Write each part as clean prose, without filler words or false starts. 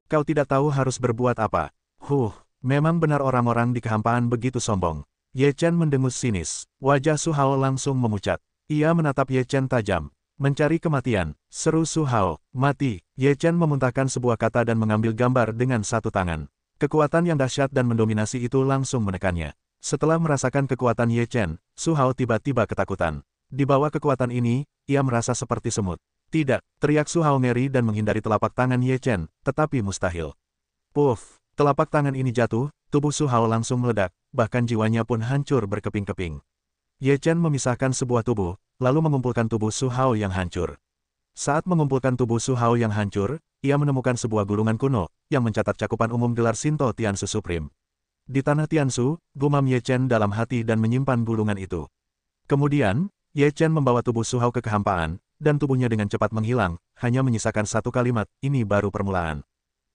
Kau tidak tahu harus berbuat apa. Memang benar orang-orang di kehampaan begitu sombong. Ye Chen mendengus sinis. Wajah Su Hao langsung memucat. Ia menatap Ye Chen tajam. Mencari kematian, seru Su Hao. Mati. Ye Chen memuntahkan sebuah kata dan mengambil gambar dengan satu tangan. Kekuatan yang dahsyat dan mendominasi itu langsung menekannya. Setelah merasakan kekuatan Ye Chen, Su Hao tiba-tiba ketakutan. Di bawah kekuatan ini, ia merasa seperti semut. Tidak, teriak Su Hao ngeri dan menghindari telapak tangan Ye Chen, tetapi mustahil. Puff, telapak tangan ini jatuh, tubuh Su Hao langsung meledak, bahkan jiwanya pun hancur berkeping-keping. Ye Chen memisahkan sebuah tubuh, lalu mengumpulkan tubuh Su Hao yang hancur. Saat mengumpulkan tubuh Su Hao yang hancur, ia menemukan sebuah gulungan kuno, yang mencatat cakupan umum gelar Shinto Tiansu Supreme. Di tanah Tiansu, gumam Ye Chen dalam hati dan menyimpan gulungan itu. Kemudian, Ye Chen membawa tubuh Su Hao ke kehampaan, dan tubuhnya dengan cepat menghilang, hanya menyisakan satu kalimat, ini baru permulaan.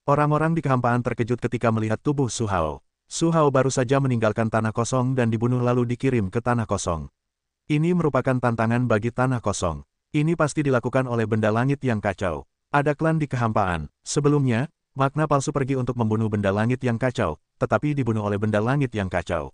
Orang-orang di kehampaan terkejut ketika melihat tubuh Su Hao. Su Hao baru saja meninggalkan tanah kosong dan dibunuh lalu dikirim ke tanah kosong. Ini merupakan tantangan bagi tanah kosong. Ini pasti dilakukan oleh benda langit yang kacau. Ada klan di kehampaan. Sebelumnya, makna palsu pergi untuk membunuh benda langit yang kacau, tetapi dibunuh oleh benda langit yang kacau.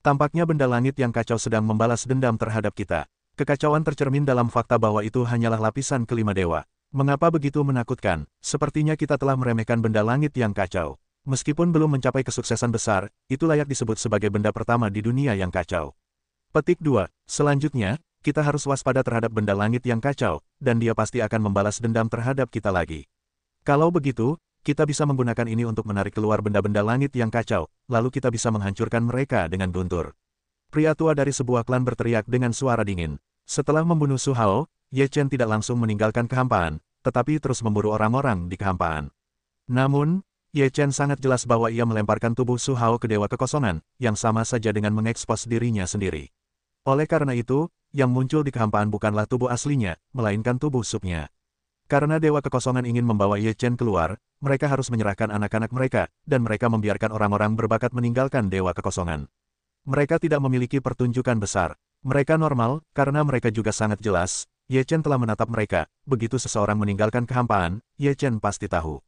Tampaknya benda langit yang kacau sedang membalas dendam terhadap kita. Kekacauan tercermin dalam fakta bahwa itu hanyalah lapisan kelima dewa. Mengapa begitu menakutkan? Sepertinya kita telah meremehkan benda langit yang kacau. Meskipun belum mencapai kesuksesan besar, itu layak disebut sebagai benda pertama di dunia yang kacau. Petik 2. Selanjutnya, kita harus waspada terhadap benda langit yang kacau, dan dia pasti akan membalas dendam terhadap kita lagi. Kalau begitu, kita bisa menggunakan ini untuk menarik keluar benda-benda langit yang kacau, lalu kita bisa menghancurkan mereka dengan guntur. Pria tua dari sebuah klan berteriak dengan suara dingin. Setelah membunuh Su Hao, Ye Chen tidak langsung meninggalkan kehampaan, tetapi terus memburu orang-orang di kehampaan. Namun, Ye Chen sangat jelas bahwa ia melemparkan tubuh Su Hao ke Dewa Kekosongan, yang sama saja dengan mengekspos dirinya sendiri. Oleh karena itu, yang muncul di kehampaan bukanlah tubuh aslinya, melainkan tubuh subnya. Karena Dewa Kekosongan ingin membawa Ye Chen keluar, mereka harus menyerahkan anak-anak mereka, dan mereka membiarkan orang-orang berbakat meninggalkan Dewa Kekosongan. Mereka tidak memiliki pertunjukan besar. Mereka normal, karena mereka juga sangat jelas, Ye Chen telah menatap mereka. Begitu seseorang meninggalkan kehampaan, Ye Chen pasti tahu.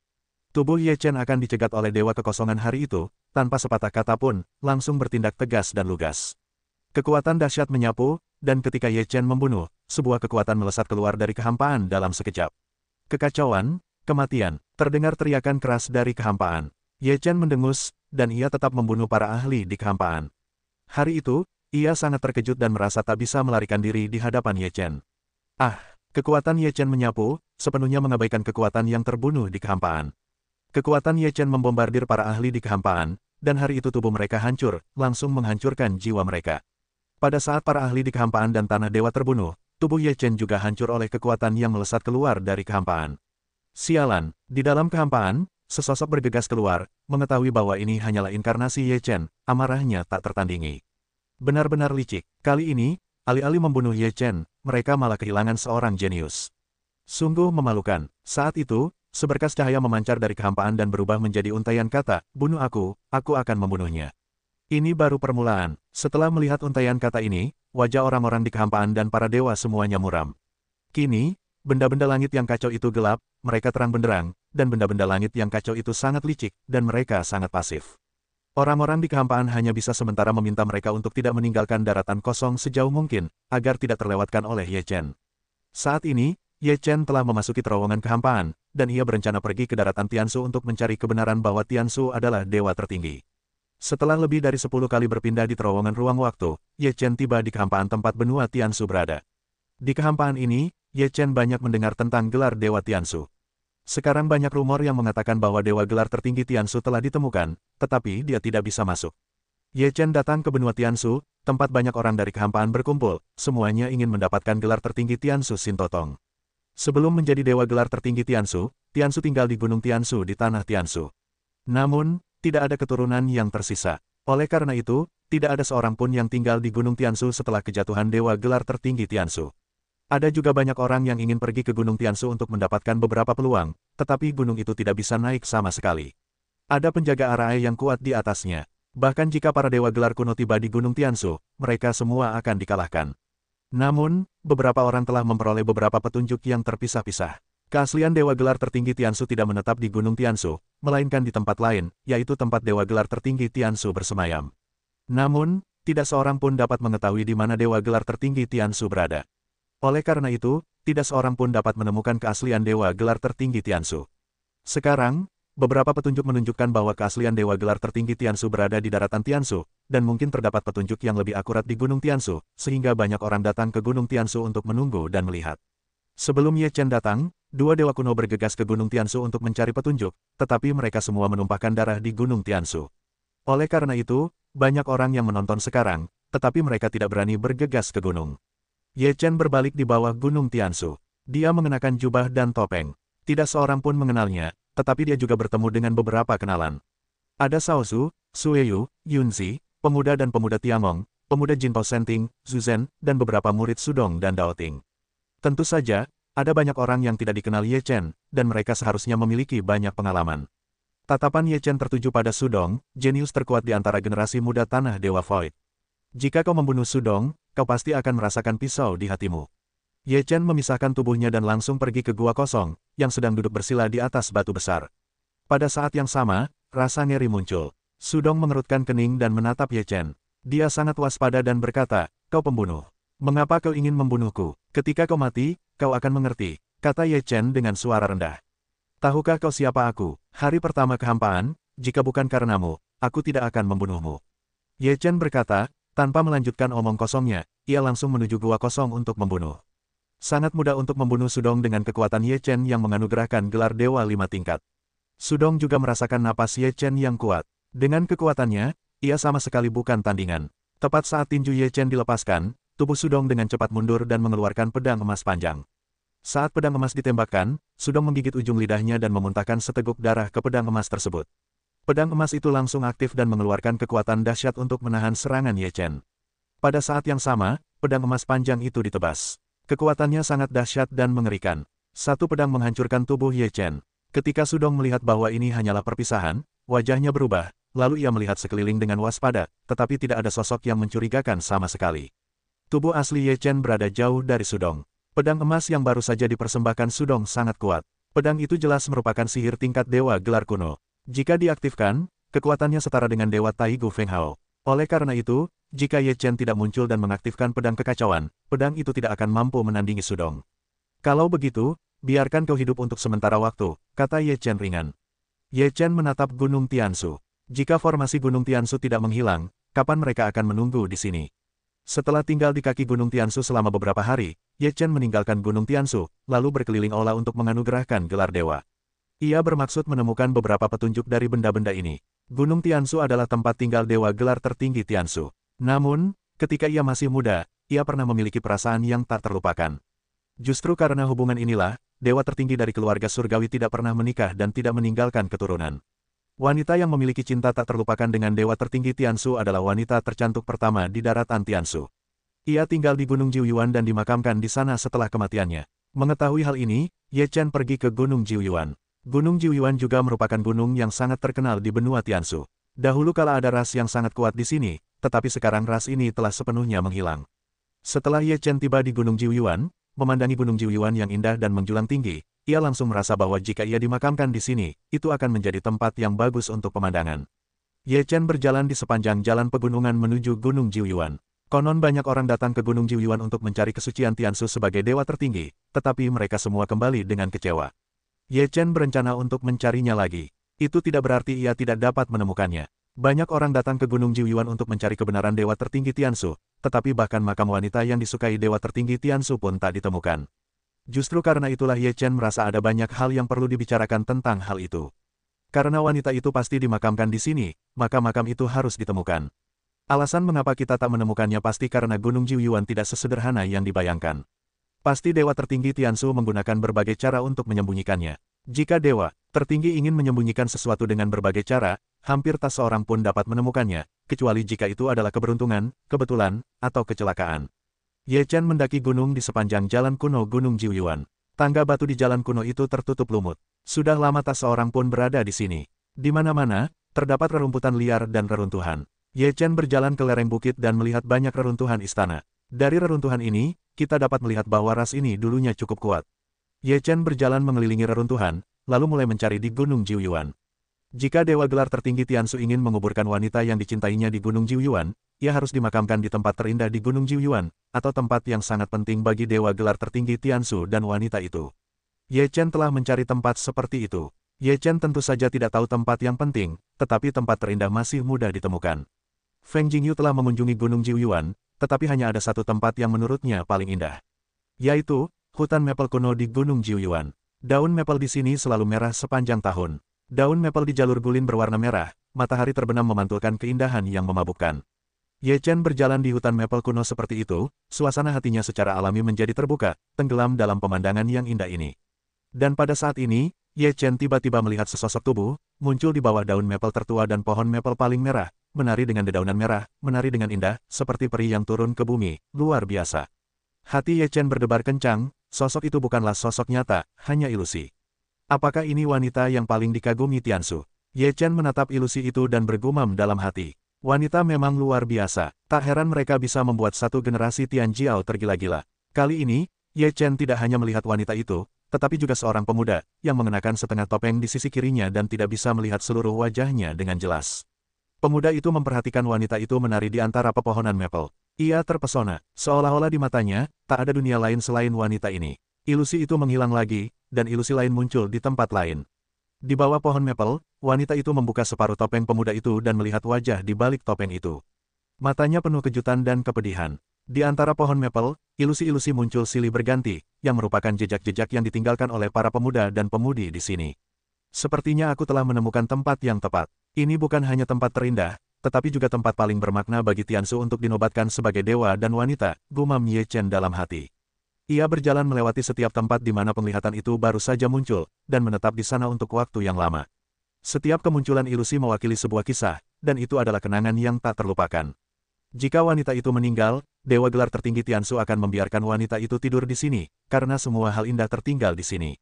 Tubuh Ye Chen akan dicegat oleh Dewa Kekosongan hari itu, tanpa sepatah kata pun, langsung bertindak tegas dan lugas. Kekuatan dahsyat menyapu, dan ketika Ye Chen membunuh, sebuah kekuatan melesat keluar dari kehampaan dalam sekejap. Kekacauan, kematian, terdengar teriakan keras dari kehampaan. Ye Chen mendengus, dan ia tetap membunuh para ahli di kehampaan. Hari itu, ia sangat terkejut dan merasa tak bisa melarikan diri di hadapan Ye Chen. Kekuatan Ye Chen menyapu, sepenuhnya mengabaikan kekuatan yang terbunuh di kehampaan. Kekuatan Ye Chen membombardir para ahli di kehampaan, dan hari itu tubuh mereka hancur, langsung menghancurkan jiwa mereka. Pada saat para ahli di kehampaan dan tanah dewa terbunuh, tubuh Ye Chen juga hancur oleh kekuatan yang melesat keluar dari kehampaan. Sialan, di dalam kehampaan, sesosok bergegas keluar, mengetahui bahwa ini hanyalah inkarnasi Ye Chen, amarahnya tak tertandingi. Benar-benar licik. Kali ini, alih-alih membunuh Ye Chen, mereka malah kehilangan seorang jenius. Sungguh memalukan. Saat itu, seberkas cahaya memancar dari kehampaan dan berubah menjadi untaian kata, bunuh aku akan membunuhnya. Ini baru permulaan. Setelah melihat untaian kata ini, wajah orang-orang di kehampaan dan para dewa semuanya muram. Kini, benda-benda langit yang kacau itu gelap, mereka terang benderang, dan benda-benda langit yang kacau itu sangat licik, dan mereka sangat pasif. Orang-orang di kehampaan hanya bisa sementara meminta mereka untuk tidak meninggalkan daratan kosong sejauh mungkin, agar tidak terlewatkan oleh Ye Chen. Saat ini, Ye Chen telah memasuki terowongan kehampaan, dan ia berencana pergi ke daratan Tiansu untuk mencari kebenaran bahwa Tiansu adalah dewa tertinggi. Setelah lebih dari 10 kali berpindah di terowongan ruang waktu, Ye Chen tiba di kehampaan tempat benua Tiansu berada. Di kehampaan ini, Ye Chen banyak mendengar tentang gelar Dewa Tiansu. Sekarang banyak rumor yang mengatakan bahwa Dewa Gelar Tertinggi Tiansu telah ditemukan, tetapi dia tidak bisa masuk. Ye Chen datang ke benua Tiansu, tempat banyak orang dari kehampaan berkumpul, semuanya ingin mendapatkan gelar tertinggi Tiansu Sintotong. Sebelum menjadi Dewa Gelar Tertinggi Tiansu, Tiansu tinggal di Gunung Tiansu di tanah Tiansu. Namun, tidak ada keturunan yang tersisa. Oleh karena itu, tidak ada seorang pun yang tinggal di Gunung Tiansu setelah kejatuhan Dewa Gelar Tertinggi Tiansu. Ada juga banyak orang yang ingin pergi ke Gunung Tiansu untuk mendapatkan beberapa peluang, tetapi gunung itu tidak bisa naik sama sekali. Ada penjaga arai yang kuat di atasnya. Bahkan jika para dewa gelar kuno tiba di Gunung Tiansu, mereka semua akan dikalahkan. Namun, beberapa orang telah memperoleh beberapa petunjuk yang terpisah-pisah. Keaslian Dewa Gelar Tertinggi Tiansu tidak menetap di Gunung Tiansu, melainkan di tempat lain, yaitu tempat Dewa Gelar Tertinggi Tiansu bersemayam. Namun, tidak seorang pun dapat mengetahui di mana Dewa Gelar Tertinggi Tiansu berada. Oleh karena itu, tidak seorang pun dapat menemukan keaslian Dewa Gelar Tertinggi Tiansu. Sekarang, beberapa petunjuk menunjukkan bahwa keaslian Dewa Gelar Tertinggi Tiansu berada di daratan Tiansu, dan mungkin terdapat petunjuk yang lebih akurat di Gunung Tiansu, sehingga banyak orang datang ke Gunung Tiansu untuk menunggu dan melihat. Sebelum Ye Chen datang, dua dewa kuno bergegas ke Gunung Tiansu untuk mencari petunjuk, tetapi mereka semua menumpahkan darah di Gunung Tiansu. Oleh karena itu, banyak orang yang menonton sekarang, tetapi mereka tidak berani bergegas ke gunung. Ye Chen berbalik di bawah Gunung Tiansu. Dia mengenakan jubah dan topeng. Tidak seorang pun mengenalnya, tetapi dia juga bertemu dengan beberapa kenalan. Ada Cao Su, Sueyu, Yunzi, pemuda dan pemuda Tiangong, pemuda Jinpao Senting, Zuzhen, dan beberapa murid Sudong dan Daoting. Tentu saja, ada banyak orang yang tidak dikenal Ye Chen, dan mereka seharusnya memiliki banyak pengalaman. Tatapan Ye Chen tertuju pada Sudong, jenius terkuat di antara generasi muda Tanah Dewa Void. Jika kau membunuh Sudong, kau pasti akan merasakan pisau di hatimu. Ye Chen memisahkan tubuhnya dan langsung pergi ke gua kosong, yang sedang duduk bersila di atas batu besar. Pada saat yang sama, rasa ngeri muncul. Sudong mengerutkan kening dan menatap Ye Chen. Dia sangat waspada dan berkata, "Kau pembunuh. Mengapa kau ingin membunuhku? Ketika kau mati, kau akan mengerti," kata Ye Chen dengan suara rendah. "Tahukah kau siapa aku? Hari pertama kehampaan, jika bukan karenamu, aku tidak akan membunuhmu." Ye Chen berkata, tanpa melanjutkan omong kosongnya, ia langsung menuju gua kosong untuk membunuh. Sangat mudah untuk membunuh Sudong dengan kekuatan Ye Chen yang menganugerahkan gelar Dewa 5 tingkat. Sudong juga merasakan napas Ye Chen yang kuat. Dengan kekuatannya, ia sama sekali bukan tandingan. Tepat saat tinju Ye Chen dilepaskan, tubuh Sudong dengan cepat mundur dan mengeluarkan pedang emas panjang. Saat pedang emas ditembakkan, Sudong menggigit ujung lidahnya dan memuntahkan seteguk darah ke pedang emas tersebut. Pedang emas itu langsung aktif dan mengeluarkan kekuatan dahsyat untuk menahan serangan Ye Chen. Pada saat yang sama, pedang emas panjang itu ditebas. Kekuatannya sangat dahsyat dan mengerikan. Satu pedang menghancurkan tubuh Ye Chen. Ketika Sudong melihat bahwa ini hanyalah perpisahan, wajahnya berubah, lalu ia melihat sekeliling dengan waspada, tetapi tidak ada sosok yang mencurigakan sama sekali. Tubuh asli Ye Chen berada jauh dari Sudong. Pedang emas yang baru saja dipersembahkan Sudong sangat kuat. Pedang itu jelas merupakan sihir tingkat Dewa Gelar Kuno. Jika diaktifkan, kekuatannya setara dengan Dewa Taigu Feng Hao. Oleh karena itu, jika Ye Chen tidak muncul dan mengaktifkan pedang kekacauan, pedang itu tidak akan mampu menandingi Sudong. "Kalau begitu, biarkan kau hidup untuk sementara waktu," kata Ye Chen ringan. Ye Chen menatap Gunung Tiansu. Jika formasi Gunung Tiansu tidak menghilang, kapan mereka akan menunggu di sini? Setelah tinggal di kaki Gunung Tiansu selama beberapa hari, Ye Chen meninggalkan Gunung Tiansu, lalu berkeliling olah untuk menganugerahkan gelar dewa. Ia bermaksud menemukan beberapa petunjuk dari benda-benda ini. Gunung Tiansu adalah tempat tinggal Dewa Gelar Tertinggi Tiansu. Namun, ketika ia masih muda, ia pernah memiliki perasaan yang tak terlupakan. Justru karena hubungan inilah, Dewa tertinggi dari keluarga surgawi tidak pernah menikah dan tidak meninggalkan keturunan. Wanita yang memiliki cinta tak terlupakan dengan Dewa Tertinggi Tiansu adalah wanita tercantik pertama di daratan Tiansu. Ia tinggal di Gunung Jiuyuan dan dimakamkan di sana setelah kematiannya. Mengetahui hal ini, Ye Chen pergi ke Gunung Jiuyuan. Gunung Jiuyuan juga merupakan gunung yang sangat terkenal di benua Tiansu. Dahulu kala ada ras yang sangat kuat di sini, tetapi sekarang ras ini telah sepenuhnya menghilang. Setelah Ye Chen tiba di Gunung Jiuyuan, memandangi Gunung Jiuyuan yang indah dan menjulang tinggi, ia langsung merasa bahwa jika ia dimakamkan di sini, itu akan menjadi tempat yang bagus untuk pemandangan. Ye Chen berjalan di sepanjang jalan pegunungan menuju Gunung Jiuyuan. Konon banyak orang datang ke Gunung Jiuyuan untuk mencari kesucian Tiansu sebagai dewa tertinggi, tetapi mereka semua kembali dengan kecewa. Ye Chen berencana untuk mencarinya lagi. Itu tidak berarti ia tidak dapat menemukannya. Banyak orang datang ke Gunung Jiuyuan untuk mencari kebenaran dewa tertinggi Tiansu, tetapi bahkan makam wanita yang disukai dewa tertinggi Tiansu pun tak ditemukan. Justru karena itulah Ye Chen merasa ada banyak hal yang perlu dibicarakan tentang hal itu. Karena wanita itu pasti dimakamkan di sini, maka makam itu harus ditemukan. Alasan mengapa kita tak menemukannya pasti karena Gunung Jiuyuan tidak sesederhana yang dibayangkan. Pasti dewa tertinggi Tiansu menggunakan berbagai cara untuk menyembunyikannya. Jika dewa tertinggi ingin menyembunyikan sesuatu dengan berbagai cara, hampir tak seorang pun dapat menemukannya, kecuali jika itu adalah keberuntungan, kebetulan, atau kecelakaan. Ye Chen mendaki gunung di sepanjang jalan kuno Gunung Jiuyuan. Tangga batu di jalan kuno itu tertutup lumut. Sudah lama tak seorang pun berada di sini. Di mana-mana, terdapat rerumputan liar dan reruntuhan. Ye Chen berjalan ke lereng bukit dan melihat banyak reruntuhan istana. Dari reruntuhan ini, kita dapat melihat bahwa ras ini dulunya cukup kuat. Ye Chen berjalan mengelilingi reruntuhan, lalu mulai mencari di Gunung Jiuyuan. Jika Dewa Gelar Tertinggi Tiansu ingin menguburkan wanita yang dicintainya di Gunung Jiuyuan, ia harus dimakamkan di tempat terindah di Gunung Jiuyuan, atau tempat yang sangat penting bagi Dewa Gelar Tertinggi Tiansu dan wanita itu. Ye Chen telah mencari tempat seperti itu. Ye Chen tentu saja tidak tahu tempat yang penting, tetapi tempat terindah masih mudah ditemukan. Feng Jingyu telah mengunjungi Gunung Jiuyuan, tetapi hanya ada satu tempat yang menurutnya paling indah, yaitu hutan maple kuno di Gunung Jiuyuan. Daun maple di sini selalu merah sepanjang tahun. Daun maple di jalur gulin berwarna merah, matahari terbenam memantulkan keindahan yang memabukkan. Ye Chen berjalan di hutan maple kuno seperti itu, suasana hatinya secara alami menjadi terbuka, tenggelam dalam pemandangan yang indah ini. Dan pada saat ini, Ye Chen tiba-tiba melihat sesosok tubuh, muncul di bawah daun maple tertua dan pohon maple paling merah, menari dengan dedaunan merah, menari dengan indah, seperti peri yang turun ke bumi, luar biasa. Hati Ye Chen berdebar kencang, sosok itu bukanlah sosok nyata, hanya ilusi. Apakah ini wanita yang paling dikagumi Tiansu? Ye Chen menatap ilusi itu dan bergumam dalam hati. Wanita memang luar biasa, tak heran mereka bisa membuat satu generasi Tianjiao tergila-gila. Kali ini, Ye Chen tidak hanya melihat wanita itu, tetapi juga seorang pemuda, yang mengenakan setengah topeng di sisi kirinya dan tidak bisa melihat seluruh wajahnya dengan jelas. Pemuda itu memperhatikan wanita itu menari di antara pepohonan maple. Ia terpesona, seolah-olah di matanya, tak ada dunia lain selain wanita ini. Ilusi itu menghilang lagi, dan ilusi lain muncul di tempat lain. Di bawah pohon maple, wanita itu membuka separuh topeng pemuda itu dan melihat wajah di balik topeng itu. Matanya penuh kejutan dan kepedihan. Di antara pohon maple, ilusi-ilusi muncul silih berganti, yang merupakan jejak-jejak yang ditinggalkan oleh para pemuda dan pemudi di sini. Sepertinya aku telah menemukan tempat yang tepat. Ini bukan hanya tempat terindah, tetapi juga tempat paling bermakna bagi Tiansu untuk dinobatkan sebagai dewa dan wanita, gumam Ye Chen dalam hati. Ia berjalan melewati setiap tempat di mana penglihatan itu baru saja muncul, dan menetap di sana untuk waktu yang lama. Setiap kemunculan ilusi mewakili sebuah kisah, dan itu adalah kenangan yang tak terlupakan. Jika wanita itu meninggal, Dewa Gelar Tertinggi Tiansu akan membiarkan wanita itu tidur di sini, karena semua hal indah tertinggal di sini.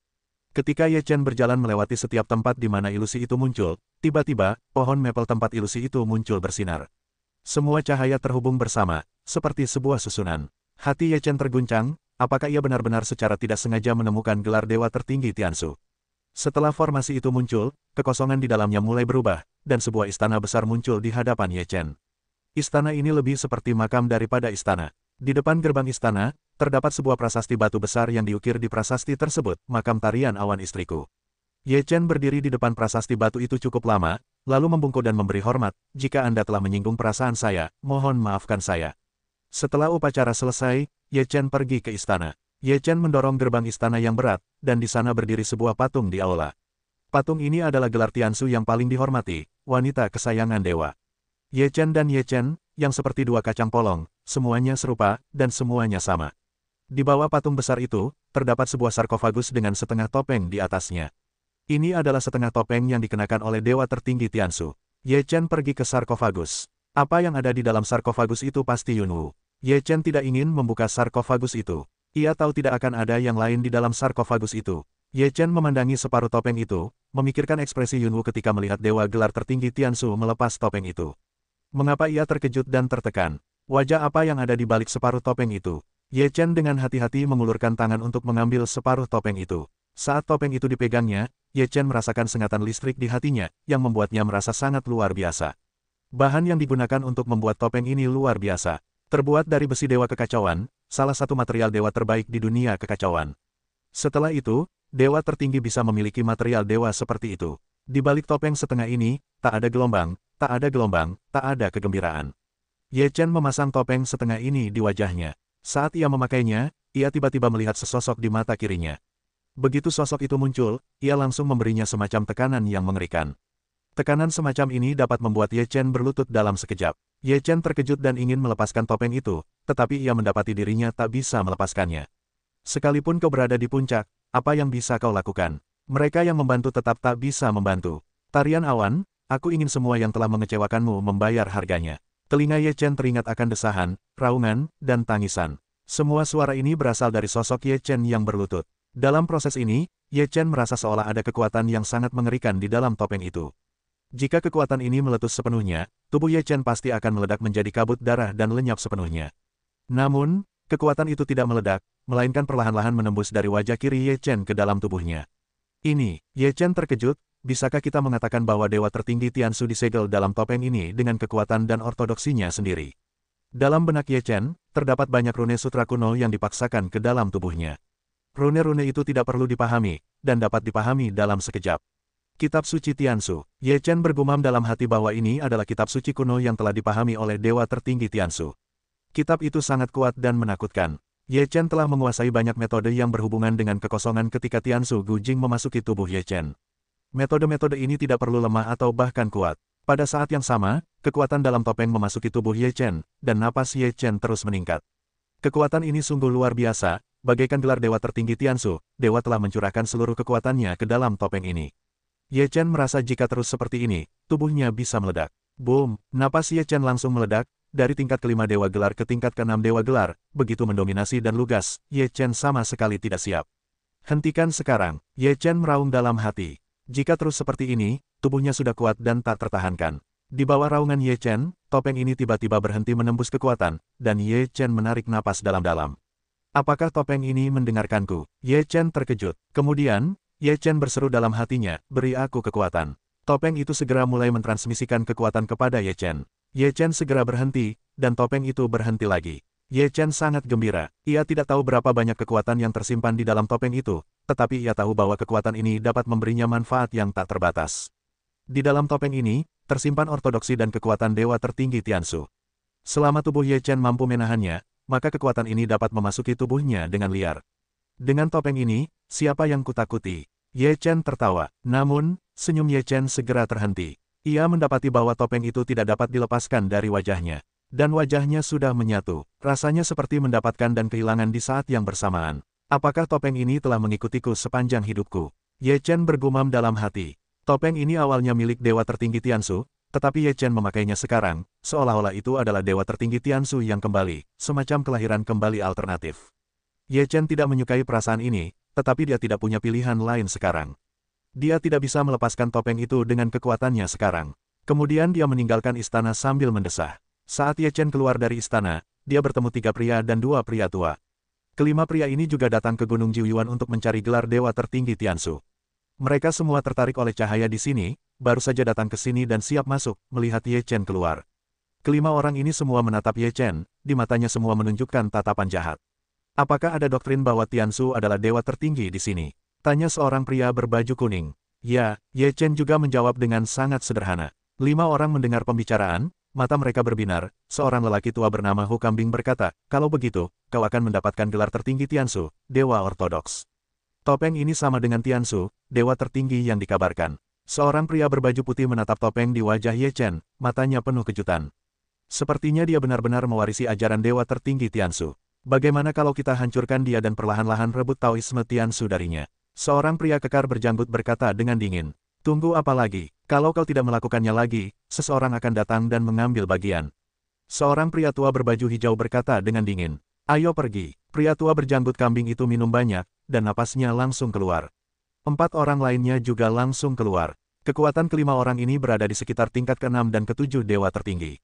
Ketika Ye Chen berjalan melewati setiap tempat di mana ilusi itu muncul, tiba-tiba, pohon maple tempat ilusi itu muncul bersinar. Semua cahaya terhubung bersama, seperti sebuah susunan. Hati Ye Chen terguncang. Apakah ia benar-benar secara tidak sengaja menemukan gelar Dewa Tertinggi Tiansu? Setelah formasi itu muncul, kekosongan di dalamnya mulai berubah, dan sebuah istana besar muncul di hadapan Ye Chen. Istana ini lebih seperti makam daripada istana. Di depan gerbang istana, terdapat sebuah prasasti batu besar yang diukir di prasasti tersebut, makam tarian awan istriku. Ye Chen berdiri di depan prasasti batu itu cukup lama, lalu membungkuk dan memberi hormat, jika Anda telah menyinggung perasaan saya, mohon maafkan saya. Setelah upacara selesai, Ye Chen pergi ke istana. Ye Chen mendorong gerbang istana yang berat, dan di sana berdiri sebuah patung di aula. Patung ini adalah gelar Tiansu yang paling dihormati, wanita kesayangan dewa. Ye Chen dan Ye Chen, yang seperti dua kacang polong, semuanya serupa, dan semuanya sama. Di bawah patung besar itu, terdapat sebuah sarkofagus dengan setengah topeng di atasnya. Ini adalah setengah topeng yang dikenakan oleh Dewa Tertinggi Tiansu. Ye Chen pergi ke sarkofagus. Apa yang ada di dalam sarkofagus itu pasti Yunwu. Ye Chen tidak ingin membuka sarkofagus itu. Ia tahu tidak akan ada yang lain di dalam sarkofagus itu. Ye Chen memandangi separuh topeng itu, memikirkan ekspresi Yunwu ketika melihat Dewa Gelar Tertinggi Tiansu melepas topeng itu. Mengapa ia terkejut dan tertekan? Wajah apa yang ada di balik separuh topeng itu? Ye Chen dengan hati-hati mengulurkan tangan untuk mengambil separuh topeng itu. Saat topeng itu dipegangnya, Ye Chen merasakan sengatan listrik di hatinya, yang membuatnya merasa sangat luar biasa. Bahan yang digunakan untuk membuat topeng ini luar biasa. Terbuat dari besi dewa kekacauan, salah satu material dewa terbaik di dunia kekacauan. Setelah itu, dewa tertinggi bisa memiliki material dewa seperti itu. Di balik topeng setengah ini, tak ada gelombang, tak ada gelombang, tak ada kegembiraan. Ye Chen memasang topeng setengah ini di wajahnya. Saat ia memakainya, ia tiba-tiba melihat sesosok di mata kirinya. Begitu sosok itu muncul, ia langsung memberinya semacam tekanan yang mengerikan. Tekanan semacam ini dapat membuat Ye Chen berlutut dalam sekejap. Ye Chen terkejut dan ingin melepaskan topeng itu, tetapi ia mendapati dirinya tak bisa melepaskannya. Sekalipun kau berada di puncak, apa yang bisa kau lakukan? Mereka yang membantu tetap tak bisa membantu. Tarian awan, aku ingin semua yang telah mengecewakanmu membayar harganya. Telinga Ye Chen teringat akan desahan, raungan, dan tangisan. Semua suara ini berasal dari sosok Ye Chen yang berlutut. Dalam proses ini, Ye Chen merasa seolah ada kekuatan yang sangat mengerikan di dalam topeng itu. Jika kekuatan ini meletus sepenuhnya, tubuh Ye Chen pasti akan meledak menjadi kabut darah dan lenyap sepenuhnya. Namun, kekuatan itu tidak meledak, melainkan perlahan-lahan menembus dari wajah kiri Ye Chen ke dalam tubuhnya. Ini, Ye Chen terkejut, bisakah kita mengatakan bahwa dewa tertinggi Tiansu disegel dalam topeng ini dengan kekuatan dan ortodoksinya sendiri? Dalam benak Ye Chen, terdapat banyak rune sutra kuno yang dipaksakan ke dalam tubuhnya. Rune-rune itu tidak perlu dipahami, dan dapat dipahami dalam sekejap. Kitab Suci Tiansu. Ye Chen bergumam dalam hati bahwa ini adalah kitab suci kuno yang telah dipahami oleh dewa tertinggi Tiansu. Kitab itu sangat kuat dan menakutkan. Ye Chen telah menguasai banyak metode yang berhubungan dengan kekosongan ketika Tiansu Gujing memasuki tubuh Ye Chen. Metode-metode ini tidak perlu lemah atau bahkan kuat. Pada saat yang sama, kekuatan dalam topeng memasuki tubuh Ye Chen, dan napas Ye Chen terus meningkat. Kekuatan ini sungguh luar biasa, bagaikan gelar dewa tertinggi Tiansu, dewa telah mencurahkan seluruh kekuatannya ke dalam topeng ini. Ye Chen merasa jika terus seperti ini, tubuhnya bisa meledak. Boom, napas Ye Chen langsung meledak, dari tingkat kelima dewa gelar ke tingkat keenam dewa gelar, begitu mendominasi dan lugas, Ye Chen sama sekali tidak siap. Hentikan sekarang, Ye Chen meraung dalam hati. Jika terus seperti ini, tubuhnya sudah kuat dan tak tertahankan. Di bawah raungan Ye Chen, topeng ini tiba-tiba berhenti menembus kekuatan, dan Ye Chen menarik napas dalam-dalam. Apakah topeng ini mendengarkanku? Ye Chen terkejut. Kemudian, Ye Chen berseru dalam hatinya, beri aku kekuatan. Topeng itu segera mulai mentransmisikan kekuatan kepada Ye Chen. Ye Chen segera berhenti, dan topeng itu berhenti lagi. Ye Chen sangat gembira. Ia tidak tahu berapa banyak kekuatan yang tersimpan di dalam topeng itu, tetapi ia tahu bahwa kekuatan ini dapat memberinya manfaat yang tak terbatas. Di dalam topeng ini, tersimpan ortodoksi dan kekuatan dewa tertinggi Tiansu. Selama tubuh Ye Chen mampu menahannya, maka kekuatan ini dapat memasuki tubuhnya dengan liar. Dengan topeng ini, siapa yang kutakuti? Ye Chen tertawa. Namun, senyum Ye Chen segera terhenti. Ia mendapati bahwa topeng itu tidak dapat dilepaskan dari wajahnya. Dan wajahnya sudah menyatu. Rasanya seperti mendapatkan dan kehilangan di saat yang bersamaan. Apakah topeng ini telah mengikutiku sepanjang hidupku? Ye Chen bergumam dalam hati. Topeng ini awalnya milik dewa tertinggi Tiansu, tetapi Ye Chen memakainya sekarang, seolah-olah itu adalah dewa tertinggi Tiansu yang kembali, semacam kelahiran kembali alternatif. Ye Chen tidak menyukai perasaan ini, tetapi dia tidak punya pilihan lain sekarang. Dia tidak bisa melepaskan topeng itu dengan kekuatannya sekarang. Kemudian dia meninggalkan istana sambil mendesah. Saat Ye Chen keluar dari istana, dia bertemu 3 pria dan 2 pria tua. Kelima pria ini juga datang ke Gunung Jiuyuan untuk mencari gelar dewa tertinggi Tiansu. Mereka semua tertarik oleh cahaya di sini, baru saja datang ke sini dan siap masuk, melihat Ye Chen keluar. Kelima orang ini semua menatap Ye Chen, di matanya semua menunjukkan tatapan jahat. Apakah ada doktrin bahwa Tiansu adalah dewa tertinggi di sini? Tanya seorang pria berbaju kuning. Ya, Ye Chen juga menjawab dengan sangat sederhana. 5 orang mendengar pembicaraan, mata mereka berbinar. Seorang lelaki tua bernama Hu Kambing berkata, kalau begitu, kau akan mendapatkan gelar tertinggi Tiansu, dewa ortodoks. Topeng ini sama dengan Tiansu, dewa tertinggi yang dikabarkan. Seorang pria berbaju putih menatap topeng di wajah Ye Chen, matanya penuh kejutan. Sepertinya dia benar-benar mewarisi ajaran dewa tertinggi Tiansu. Bagaimana kalau kita hancurkan dia dan perlahan-lahan rebut Taoisme Tiansu darinya? Seorang pria kekar berjanggut berkata dengan dingin. Tunggu apa lagi? Kalau kau tidak melakukannya lagi, seseorang akan datang dan mengambil bagian. Seorang pria tua berbaju hijau berkata dengan dingin. Ayo pergi. Pria tua berjanggut kambing itu minum banyak, dan napasnya langsung keluar. 4 orang lainnya juga langsung keluar. Kekuatan kelima orang ini berada di sekitar tingkat ke-6 dan ke-7 dewa tertinggi.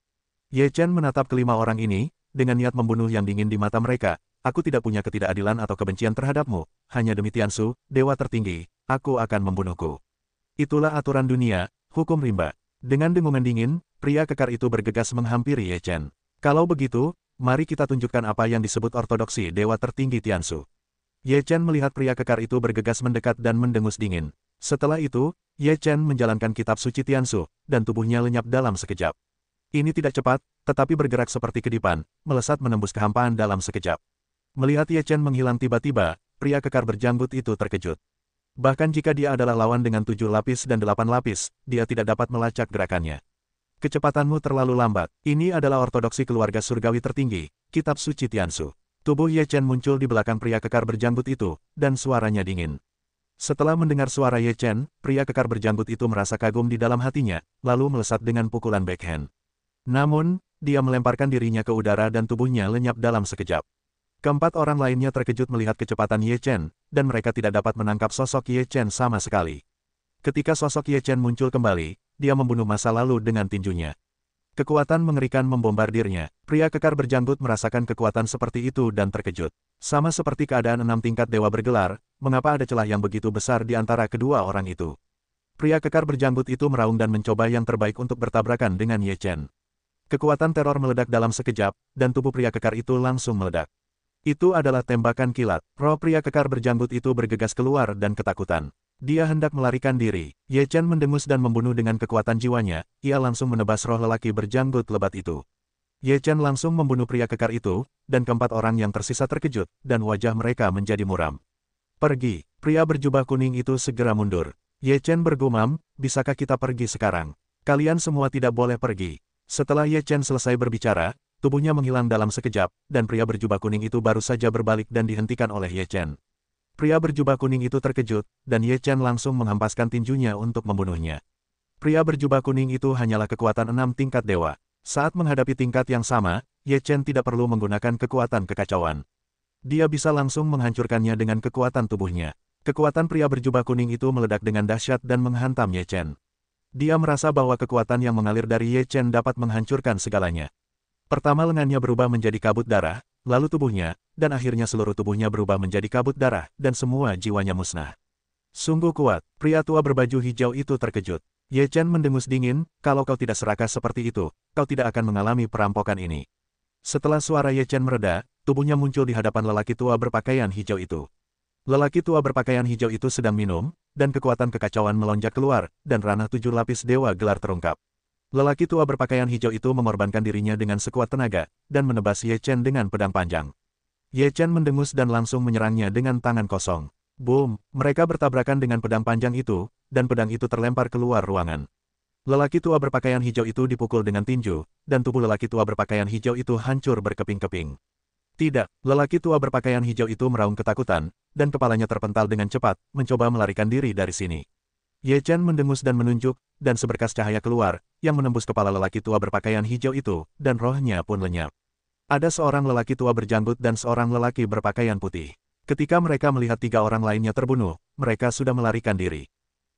Ye Chen menatap kelima orang ini, dengan niat membunuh yang dingin di mata mereka. Aku tidak punya ketidakadilan atau kebencian terhadapmu, hanya demi Tiansu, dewa tertinggi, aku akan membunuhku. Itulah aturan dunia, hukum rimba. Dengan dengungan dingin, pria kekar itu bergegas menghampiri Ye Chen. Kalau begitu, mari kita tunjukkan apa yang disebut ortodoksi dewa tertinggi Tiansu. Ye Chen melihat pria kekar itu bergegas mendekat dan mendengus dingin. Setelah itu, Ye Chen menjalankan kitab suci Tiansu, dan tubuhnya lenyap dalam sekejap. Ini tidak cepat, tetapi bergerak seperti kedipan, melesat menembus kehampaan dalam sekejap. Melihat Ye Chen menghilang tiba-tiba, pria kekar berjanggut itu terkejut. Bahkan jika dia adalah lawan dengan 7 lapis dan 8 lapis, dia tidak dapat melacak gerakannya. Kecepatanmu terlalu lambat. Ini adalah ortodoksi keluarga surgawi tertinggi, kitab suci Tiansu. Tubuh Ye Chen muncul di belakang pria kekar berjanggut itu, dan suaranya dingin. Setelah mendengar suara Ye Chen, pria kekar berjanggut itu merasa kagum di dalam hatinya, lalu melesat dengan pukulan backhand. Namun, dia melemparkan dirinya ke udara dan tubuhnya lenyap dalam sekejap. Keempat orang lainnya terkejut melihat kecepatan Ye Chen, dan mereka tidak dapat menangkap sosok Ye Chen sama sekali. Ketika sosok Ye Chen muncul kembali, dia membunuh masa lalu dengan tinjunya. Kekuatan mengerikan membombardirnya. Pria kekar berjanggut merasakan kekuatan seperti itu dan terkejut. Sama seperti keadaan 6 tingkat dewa bergelar, mengapa ada celah yang begitu besar di antara kedua orang itu? Pria kekar berjanggut itu meraung dan mencoba yang terbaik untuk bertabrakan dengan Ye Chen. Kekuatan teror meledak dalam sekejap, dan tubuh pria kekar itu langsung meledak. Itu adalah tembakan kilat. Roh pria kekar berjanggut itu bergegas keluar dan ketakutan. Dia hendak melarikan diri. Ye Chen mendengus dan membunuh dengan kekuatan jiwanya, ia langsung menebas roh lelaki berjanggut lebat itu. Ye Chen langsung membunuh pria kekar itu, dan keempat orang yang tersisa terkejut, dan wajah mereka menjadi muram. Pergi, pria berjubah kuning itu segera mundur. Ye Chen bergumam, bisakah kita pergi sekarang? Kalian semua tidak boleh pergi. Setelah Ye Chen selesai berbicara, tubuhnya menghilang dalam sekejap, dan pria berjubah kuning itu baru saja berbalik dan dihentikan oleh Ye Chen. Pria berjubah kuning itu terkejut, dan Ye Chen langsung menghempaskan tinjunya untuk membunuhnya. Pria berjubah kuning itu hanyalah kekuatan 6 tingkat dewa. Saat menghadapi tingkat yang sama, Ye Chen tidak perlu menggunakan kekuatan kekacauan. Dia bisa langsung menghancurkannya dengan kekuatan tubuhnya. Kekuatan pria berjubah kuning itu meledak dengan dahsyat dan menghantam Ye Chen. Dia merasa bahwa kekuatan yang mengalir dari Ye Chen dapat menghancurkan segalanya. Pertama lengannya berubah menjadi kabut darah, lalu tubuhnya, dan akhirnya seluruh tubuhnya berubah menjadi kabut darah, dan semua jiwanya musnah. Sungguh kuat, pria tua berbaju hijau itu terkejut. Ye Chen mendengus dingin, kalau kau tidak serakah seperti itu, kau tidak akan mengalami perampokan ini. Setelah suara Ye Chen mereda, tubuhnya muncul di hadapan lelaki tua berpakaian hijau itu. Lelaki tua berpakaian hijau itu sedang minum, dan kekuatan kekacauan melonjak keluar, dan ranah 7 lapis dewa gelar terungkap. Lelaki tua berpakaian hijau itu mengorbankan dirinya dengan sekuat tenaga, dan menebas Ye Chen dengan pedang panjang. Ye Chen mendengus dan langsung menyerangnya dengan tangan kosong. Boom, mereka bertabrakan dengan pedang panjang itu, dan pedang itu terlempar keluar ruangan. Lelaki tua berpakaian hijau itu dipukul dengan tinju, dan tubuh lelaki tua berpakaian hijau itu hancur berkeping-keping. Tidak, lelaki tua berpakaian hijau itu meraung ketakutan, dan kepalanya terpental dengan cepat, mencoba melarikan diri dari sini. Ye Chen mendengus dan menunjuk, dan seberkas cahaya keluar, yang menembus kepala lelaki tua berpakaian hijau itu, dan rohnya pun lenyap. Ada seorang lelaki tua berjanggut dan seorang lelaki berpakaian putih. Ketika mereka melihat 3 orang lainnya terbunuh, mereka sudah melarikan diri.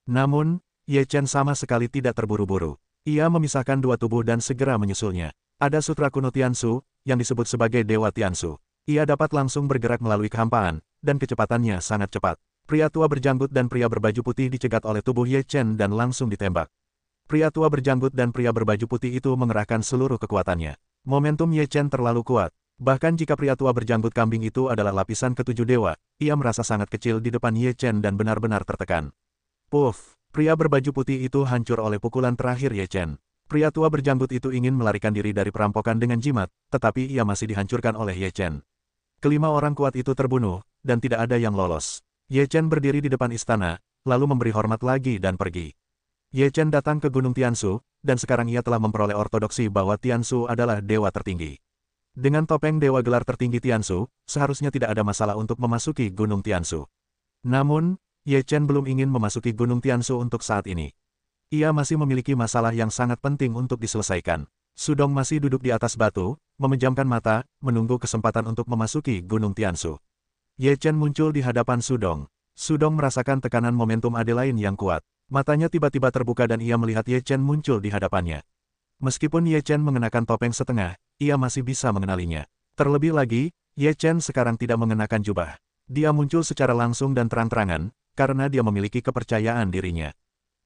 Namun, Ye Chen sama sekali tidak terburu-buru. Ia memisahkan 2 tubuh dan segera menyusulnya. Ada sutra kuno Tiansu, yang disebut sebagai Dewa Tiansu. Ia dapat langsung bergerak melalui kehampaan, dan kecepatannya sangat cepat. Pria tua berjanggut dan pria berbaju putih dicegat oleh tubuh Ye Chen dan langsung ditembak. Pria tua berjanggut dan pria berbaju putih itu mengerahkan seluruh kekuatannya. Momentum Ye Chen terlalu kuat. Bahkan jika pria tua berjanggut kambing itu adalah lapisan ke-7 dewa, ia merasa sangat kecil di depan Ye Chen dan benar-benar tertekan. Puff! Pria berbaju putih itu hancur oleh pukulan terakhir Ye Chen. Pria tua berjanggut itu ingin melarikan diri dari perampokan dengan jimat, tetapi ia masih dihancurkan oleh Ye Chen. Kelima orang kuat itu terbunuh, dan tidak ada yang lolos. Ye Chen berdiri di depan istana, lalu memberi hormat lagi dan pergi. Ye Chen datang ke Gunung Tiansu, dan sekarang ia telah memperoleh ortodoksi bahwa Tiansu adalah dewa tertinggi. Dengan topeng dewa gelar tertinggi Tiansu, seharusnya tidak ada masalah untuk memasuki Gunung Tiansu. Namun, Ye Chen belum ingin memasuki Gunung Tiansu untuk saat ini. Ia masih memiliki masalah yang sangat penting untuk diselesaikan. Sudong masih duduk di atas batu, memejamkan mata, menunggu kesempatan untuk memasuki Gunung Tiansu. Ye Chen muncul di hadapan Sudong. Sudong merasakan tekanan momentum Adelaide yang kuat. Matanya tiba-tiba terbuka dan ia melihat Ye Chen muncul di hadapannya. Meskipun Ye Chen mengenakan topeng setengah, ia masih bisa mengenalinya. Terlebih lagi, Ye Chen sekarang tidak mengenakan jubah. Dia muncul secara langsung dan terang-terangan, karena dia memiliki kepercayaan dirinya.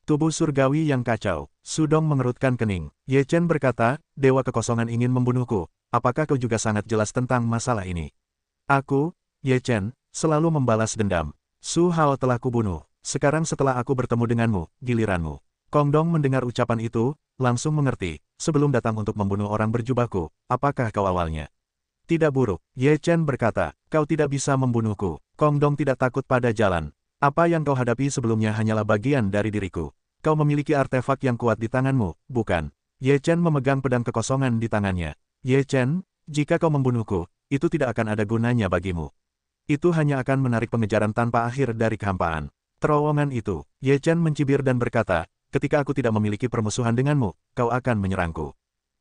Tubuh surgawi yang kacau. Sudong mengerutkan kening. Ye Chen berkata, Dewa Kekosongan ingin membunuhku. Apakah kau juga sangat jelas tentang masalah ini? Aku, Ye Chen, selalu membalas dendam. Su Hao telah kubunuh. Sekarang setelah aku bertemu denganmu, giliranmu. Kong Dong mendengar ucapan itu, langsung mengerti. Sebelum datang untuk membunuh orang berjubahku, apakah kau awalnya? Tidak buruk. Ye Chen berkata, kau tidak bisa membunuhku. Kong Dong tidak takut pada jalan. Apa yang kau hadapi sebelumnya hanyalah bagian dari diriku. Kau memiliki artefak yang kuat di tanganmu, bukan? Ye Chen memegang pedang kekosongan di tangannya. Ye Chen, jika kau membunuhku, itu tidak akan ada gunanya bagimu. Itu hanya akan menarik pengejaran tanpa akhir dari kehampaan. Terowongan itu, Ye Chen mencibir dan berkata, ketika aku tidak memiliki permusuhan denganmu, kau akan menyerangku.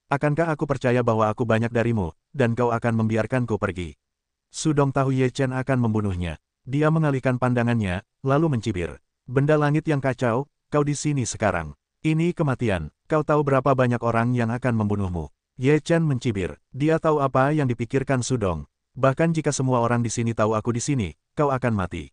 Akankah aku percaya bahwa aku banyak darimu, dan kau akan membiarkanku pergi? Sudong tahu Ye Chen akan membunuhnya. Dia mengalihkan pandangannya, lalu mencibir. Benda langit yang kacau, kau di sini sekarang. Ini kematian, kau tahu berapa banyak orang yang akan membunuhmu. Ye Chen mencibir, dia tahu apa yang dipikirkan Sudong. Bahkan jika semua orang di sini tahu aku di sini, kau akan mati.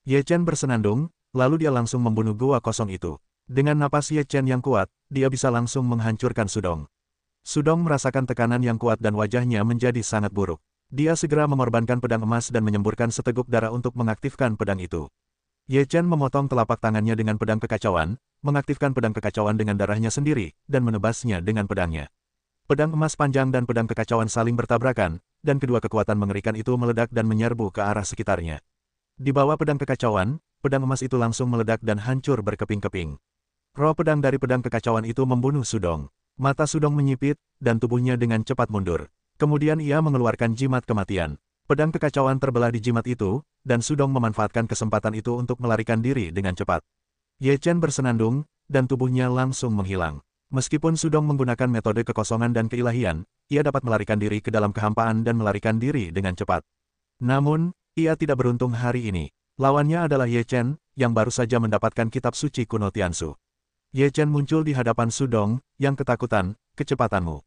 Ye Chen bersenandung, lalu dia langsung membunuh gua kosong itu. Dengan napas Ye Chen yang kuat, dia bisa langsung menghancurkan Sudong. Sudong merasakan tekanan yang kuat dan wajahnya menjadi sangat buruk. Dia segera mengorbankan pedang emas dan menyemburkan seteguk darah untuk mengaktifkan pedang itu. Ye Chen memotong telapak tangannya dengan pedang kekacauan, mengaktifkan pedang kekacauan dengan darahnya sendiri, dan menebasnya dengan pedangnya. Pedang emas panjang dan pedang kekacauan saling bertabrakan, dan kedua kekuatan mengerikan itu meledak dan menyerbu ke arah sekitarnya. Di bawah pedang kekacauan, pedang emas itu langsung meledak dan hancur berkeping-keping. Roh pedang dari pedang kekacauan itu membunuh Sudong. Mata Sudong menyipit, dan tubuhnya dengan cepat mundur. Kemudian ia mengeluarkan jimat kematian. Pedang kekacauan terbelah di jimat itu, dan Sudong memanfaatkan kesempatan itu untuk melarikan diri dengan cepat. Ye Chen bersenandung, dan tubuhnya langsung menghilang. Meskipun Sudong menggunakan metode kekosongan dan keilahian, ia dapat melarikan diri ke dalam kehampaan dan melarikan diri dengan cepat. Namun, ia tidak beruntung hari ini. Lawannya adalah Ye Chen, yang baru saja mendapatkan kitab suci kuno Tiansu. Ye Chen muncul di hadapan Sudong, yang ketakutan, kecepatanmu.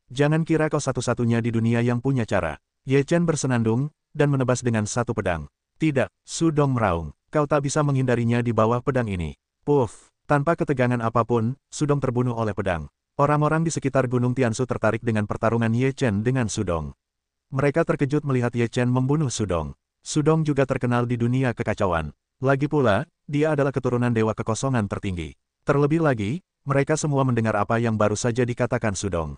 Jangan kira kau satu-satunya di dunia yang punya cara. Ye Chen bersenandung, dan menebas dengan satu pedang. Tidak, Sudong meraung, kau tak bisa menghindarinya di bawah pedang ini. Puff, tanpa ketegangan apapun, Sudong terbunuh oleh pedang. Orang-orang di sekitar Gunung Tiansu tertarik dengan pertarungan Ye Chen dengan Sudong. Mereka terkejut melihat Ye Chen membunuh Sudong. Sudong juga terkenal di dunia kekacauan. Lagi pula, dia adalah keturunan dewa kekosongan tertinggi. Terlebih lagi, mereka semua mendengar apa yang baru saja dikatakan Sudong.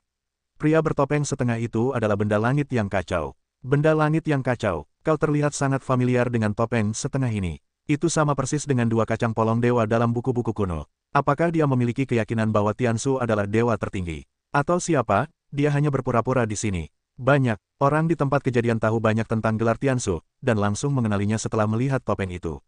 Pria bertopeng setengah itu adalah benda langit yang kacau. Benda langit yang kacau, kau terlihat sangat familiar dengan topeng setengah ini. Itu sama persis dengan dua kacang polong dewa dalam buku-buku kuno. Apakah dia memiliki keyakinan bahwa Tiansu adalah dewa tertinggi? Atau siapa, dia hanya berpura-pura di sini? Banyak, orang di tempat kejadian tahu banyak tentang gelar Tiansu, dan langsung mengenalinya setelah melihat topeng itu.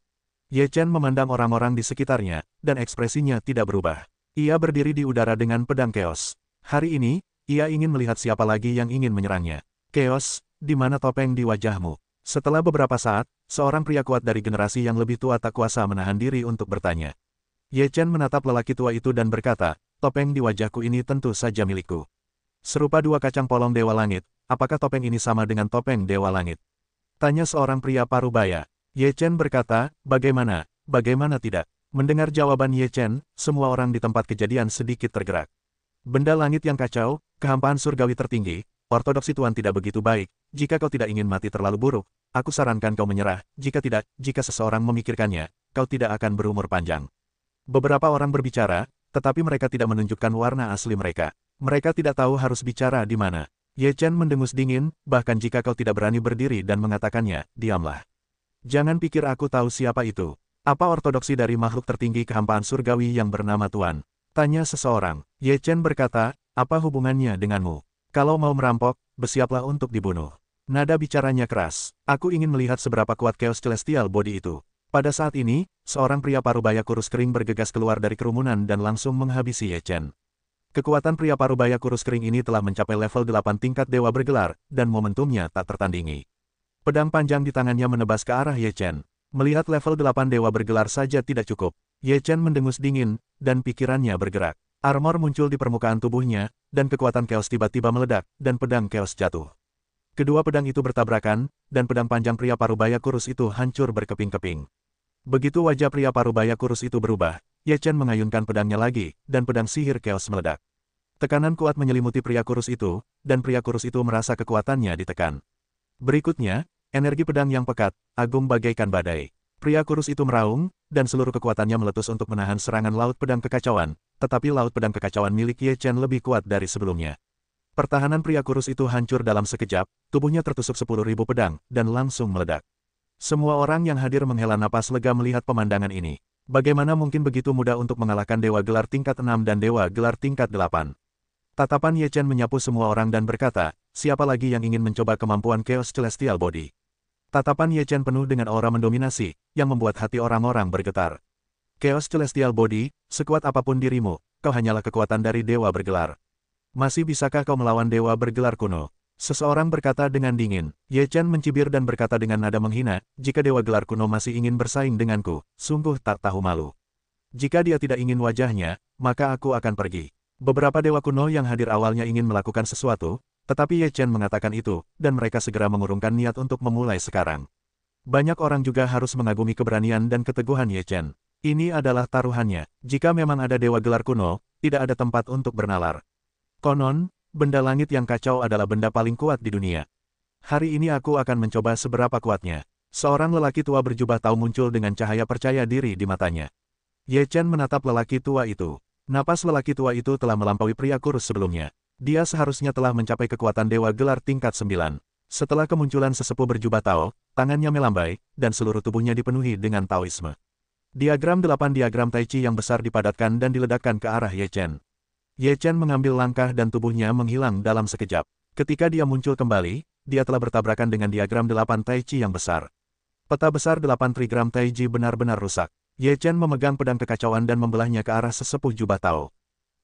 Ye Chen memandang orang-orang di sekitarnya, dan ekspresinya tidak berubah. Ia berdiri di udara dengan pedang keos. Hari ini, ia ingin melihat siapa lagi yang ingin menyerangnya. Keos, di mana topeng di wajahmu? Setelah beberapa saat, seorang pria kuat dari generasi yang lebih tua tak kuasa menahan diri untuk bertanya. Ye Chen menatap lelaki tua itu dan berkata, topeng di wajahku ini tentu saja milikku. Serupa dua kacang polong dewa langit, apakah topeng ini sama dengan topeng dewa langit? Tanya seorang pria parubaya. Ye Chen berkata, bagaimana tidak? Mendengar jawaban Ye Chen, semua orang di tempat kejadian sedikit tergerak. Benda langit yang kacau, kehampaan surgawi tertinggi, ortodoksi Tuan tidak begitu baik. Jika kau tidak ingin mati terlalu buruk, aku sarankan kau menyerah. Jika tidak, jika seseorang memikirkannya, kau tidak akan berumur panjang. Beberapa orang berbicara, tetapi mereka tidak menunjukkan warna asli mereka. Mereka tidak tahu harus bicara di mana. Ye Chen mendengus dingin, bahkan jika kau tidak berani berdiri dan mengatakannya, diamlah. Jangan pikir aku tahu siapa itu. Apa ortodoksi dari makhluk tertinggi kehampaan surgawi yang bernama Tuan? Tanya seseorang. Ye Chen berkata, apa hubungannya denganmu? Kalau mau merampok, bersiaplah untuk dibunuh. Nada bicaranya keras. Aku ingin melihat seberapa kuat Chaos Celestial Body itu. Pada saat ini, seorang pria parubaya kurus kering bergegas keluar dari kerumunan dan langsung menghabisi Ye Chen. Kekuatan pria parubaya kurus kering ini telah mencapai level 8 tingkat dewa bergelar, dan momentumnya tak tertandingi. Pedang panjang di tangannya menebas ke arah Ye Chen. Melihat level 8 dewa bergelar saja tidak cukup. Ye Chen mendengus dingin, dan pikirannya bergerak. Armor muncul di permukaan tubuhnya, dan kekuatan Chaos tiba-tiba meledak, dan pedang Chaos jatuh. Kedua pedang itu bertabrakan, dan pedang panjang pria parubaya kurus itu hancur berkeping-keping. Begitu wajah pria parubaya kurus itu berubah, Ye Chen mengayunkan pedangnya lagi, dan pedang sihir Chaos meledak. Tekanan kuat menyelimuti pria kurus itu, dan pria kurus itu merasa kekuatannya ditekan. Berikutnya, energi pedang yang pekat, agung bagaikan badai. Pria kurus itu meraung, dan seluruh kekuatannya meletus untuk menahan serangan laut pedang kekacauan, tetapi laut pedang kekacauan milik Ye Chen lebih kuat dari sebelumnya. Pertahanan pria kurus itu hancur dalam sekejap, tubuhnya tertusuk 10.000 pedang, dan langsung meledak. Semua orang yang hadir menghela napas lega melihat pemandangan ini. Bagaimana mungkin begitu mudah untuk mengalahkan dewa gelar tingkat 6 dan dewa gelar tingkat 8? Tatapan Ye Chen menyapu semua orang dan berkata, siapa lagi yang ingin mencoba kemampuan Chaos Celestial Body? Tatapan Ye Chen penuh dengan aura mendominasi, yang membuat hati orang-orang bergetar. Chaos Celestial Body, sekuat apapun dirimu, kau hanyalah kekuatan dari dewa bergelar. Masih bisakah kau melawan dewa bergelar kuno? Seseorang berkata dengan dingin. Ye Chen mencibir dan berkata dengan nada menghina, jika dewa gelar kuno masih ingin bersaing denganku, sungguh tak tahu malu. Jika dia tidak ingin wajahnya, maka aku akan pergi. Beberapa dewa kuno yang hadir awalnya ingin melakukan sesuatu, tetapi Ye Chen mengatakan itu, dan mereka segera mengurungkan niat untuk memulai sekarang. Banyak orang juga harus mengagumi keberanian dan keteguhan Ye Chen. Ini adalah taruhannya. Jika memang ada dewa gelar kuno, tidak ada tempat untuk bernalar. Konon, benda langit yang kacau adalah benda paling kuat di dunia. Hari ini aku akan mencoba seberapa kuatnya. Seorang lelaki tua berjubah tahu muncul dengan cahaya percaya diri di matanya. Ye Chen menatap lelaki tua itu. Napas lelaki tua itu telah melampaui pria kurus sebelumnya. Dia seharusnya telah mencapai kekuatan dewa gelar tingkat 9. Setelah kemunculan sesepuh berjubah Tao, tangannya melambai, dan seluruh tubuhnya dipenuhi dengan Taoisme. Diagram 8 diagram Tai Chi yang besar dipadatkan dan diledakkan ke arah Ye Chen. Ye Chen mengambil langkah dan tubuhnya menghilang dalam sekejap. Ketika dia muncul kembali, dia telah bertabrakan dengan diagram 8 Tai Chi yang besar. Peta besar 8 trigram Tai Chi benar-benar rusak. Ye Chen memegang pedang kekacauan dan membelahnya ke arah sesepuh jubah Tao.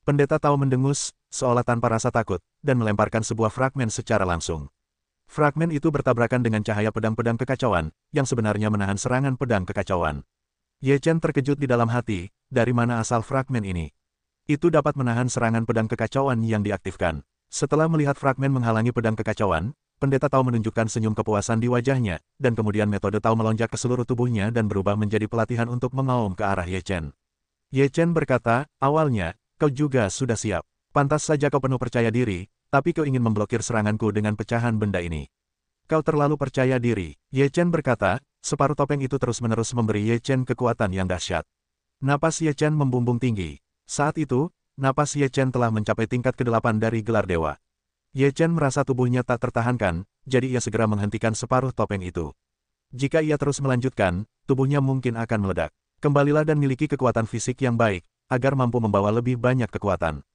Pendeta Tao mendengus, seolah tanpa rasa takut, dan melemparkan sebuah fragmen secara langsung. Fragmen itu bertabrakan dengan cahaya pedang-pedang kekacauan, yang sebenarnya menahan serangan pedang kekacauan. Ye Chen terkejut di dalam hati, dari mana asal fragmen ini? Itu dapat menahan serangan pedang kekacauan yang diaktifkan. Setelah melihat fragmen menghalangi pedang kekacauan, Pendeta Tao menunjukkan senyum kepuasan di wajahnya, dan kemudian metode Tao melonjak ke seluruh tubuhnya dan berubah menjadi pelatihan untuk mengaum ke arah Ye Chen. Ye Chen berkata, awalnya, kau juga sudah siap. Pantas saja kau penuh percaya diri, tapi kau ingin memblokir seranganku dengan pecahan benda ini. Kau terlalu percaya diri. Ye Chen berkata, separuh topeng itu terus-menerus memberi Ye Chen kekuatan yang dahsyat. Napas Ye Chen membumbung tinggi. Saat itu, napas Ye Chen telah mencapai tingkat ke-8 dari gelar dewa. Ye Chen merasa tubuhnya tak tertahankan, jadi ia segera menghentikan separuh topeng itu. Jika ia terus melanjutkan, tubuhnya mungkin akan meledak. Kembalilah dan miliki kekuatan fisik yang baik, agar mampu membawa lebih banyak kekuatan.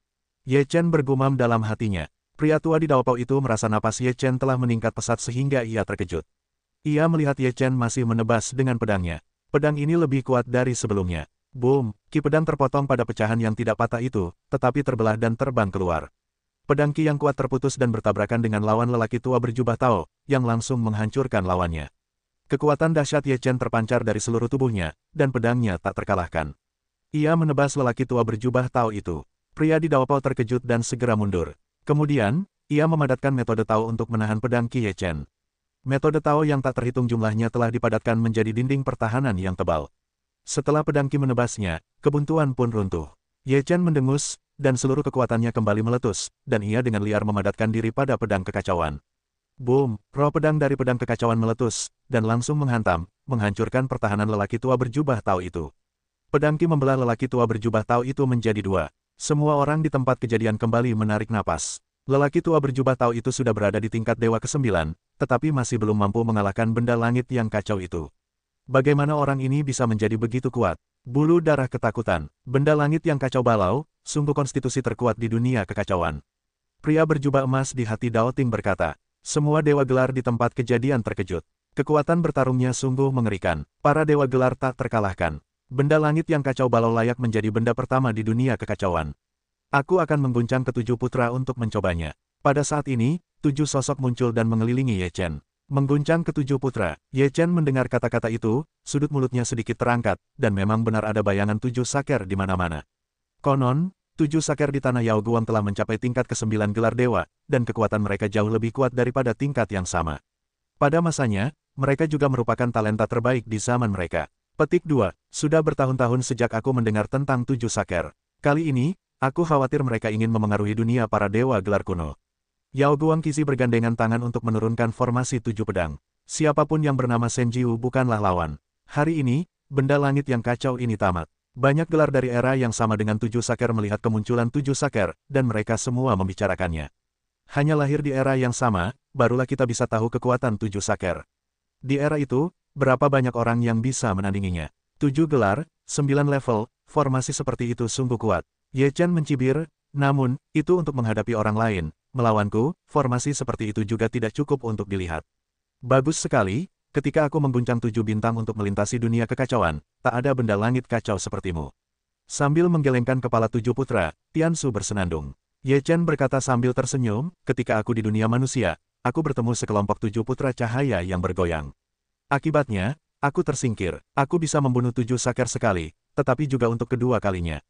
Ye Chen bergumam dalam hatinya. Pria tua di Daopao itu merasa napas Ye Chen telah meningkat pesat sehingga ia terkejut. Ia melihat Ye Chen masih menebas dengan pedangnya. Pedang ini lebih kuat dari sebelumnya. Boom, ki pedang terpotong pada pecahan yang tidak patah itu, tetapi terbelah dan terbang keluar. Pedang ki yang kuat terputus dan bertabrakan dengan lawan lelaki tua berjubah Tao, yang langsung menghancurkan lawannya. Kekuatan dahsyat Ye Chen terpancar dari seluruh tubuhnya, dan pedangnya tak terkalahkan. Ia menebas lelaki tua berjubah Tao itu. Pria di Daopao terkejut dan segera mundur. Kemudian, ia memadatkan metode Tao untuk menahan pedang ki Ye Chen. Metode Tao yang tak terhitung jumlahnya telah dipadatkan menjadi dinding pertahanan yang tebal. Setelah pedang ki menebasnya, kebuntuan pun runtuh. Ye Chen mendengus, dan seluruh kekuatannya kembali meletus, dan ia dengan liar memadatkan diri pada pedang kekacauan. Boom, roh pedang dari pedang kekacauan meletus, dan langsung menghancurkan pertahanan lelaki tua berjubah Tao itu. Pedang ki membelah lelaki tua berjubah Tao itu menjadi dua. Semua orang di tempat kejadian kembali menarik napas. Lelaki tua berjubah Tao itu sudah berada di tingkat dewa ke-9, tetapi masih belum mampu mengalahkan benda langit yang kacau itu. Bagaimana orang ini bisa menjadi begitu kuat? Bulu darah ketakutan. Benda langit yang kacau balau, sungguh konstitusi terkuat di dunia kekacauan. Pria berjubah emas di hati Dao Ting berkata. Semua dewa gelar di tempat kejadian terkejut. Kekuatan bertarungnya sungguh mengerikan. Para dewa gelar tak terkalahkan. Benda langit yang kacau balau layak menjadi benda pertama di dunia kekacauan. Aku akan mengguncang ketujuh putra untuk mencobanya. Pada saat ini, 7 sosok muncul dan mengelilingi Ye Chen. Mengguncang ketujuh putra. Ye Chen mendengar kata-kata itu, sudut mulutnya sedikit terangkat, dan memang benar ada bayangan 7 saker di mana-mana. Konon, 7 saker di tanah Yao Guang telah mencapai tingkat ke-9 gelar dewa, dan kekuatan mereka jauh lebih kuat daripada tingkat yang sama. Pada masanya, mereka juga merupakan talenta terbaik di zaman mereka. Petik 2. Sudah bertahun-tahun sejak aku mendengar tentang 7 saker. Kali ini, aku khawatir mereka ingin memengaruhi dunia para dewa gelar kuno. Yao Guang Qizi bergandengan tangan untuk menurunkan formasi 7 pedang. Siapapun yang bernama Shen Jiu bukanlah lawan. Hari ini, benda langit yang kacau ini tamat. Banyak gelar dari era yang sama dengan 7 saker melihat kemunculan 7 saker, dan mereka semua membicarakannya. Hanya lahir di era yang sama, barulah kita bisa tahu kekuatan 7 saker. Di era itu, berapa banyak orang yang bisa menandinginya? 7 gelar, 9 level, formasi seperti itu sungguh kuat. Ye Chen mencibir, namun, itu untuk menghadapi orang lain. Melawanku, formasi seperti itu juga tidak cukup untuk dilihat. Bagus sekali, ketika aku mengguncang 7 bintang untuk melintasi dunia kekacauan, tak ada benda langit kacau sepertimu. Sambil menggelengkan kepala 7 putra, Tiansu bersenandung. Ye Chen berkata sambil tersenyum, ketika aku di dunia manusia, aku bertemu sekelompok 7 putra cahaya yang bergoyang. Akibatnya, Aku tersingkir. Aku bisa membunuh 7 saker sekali, tetapi juga untuk kedua kalinya.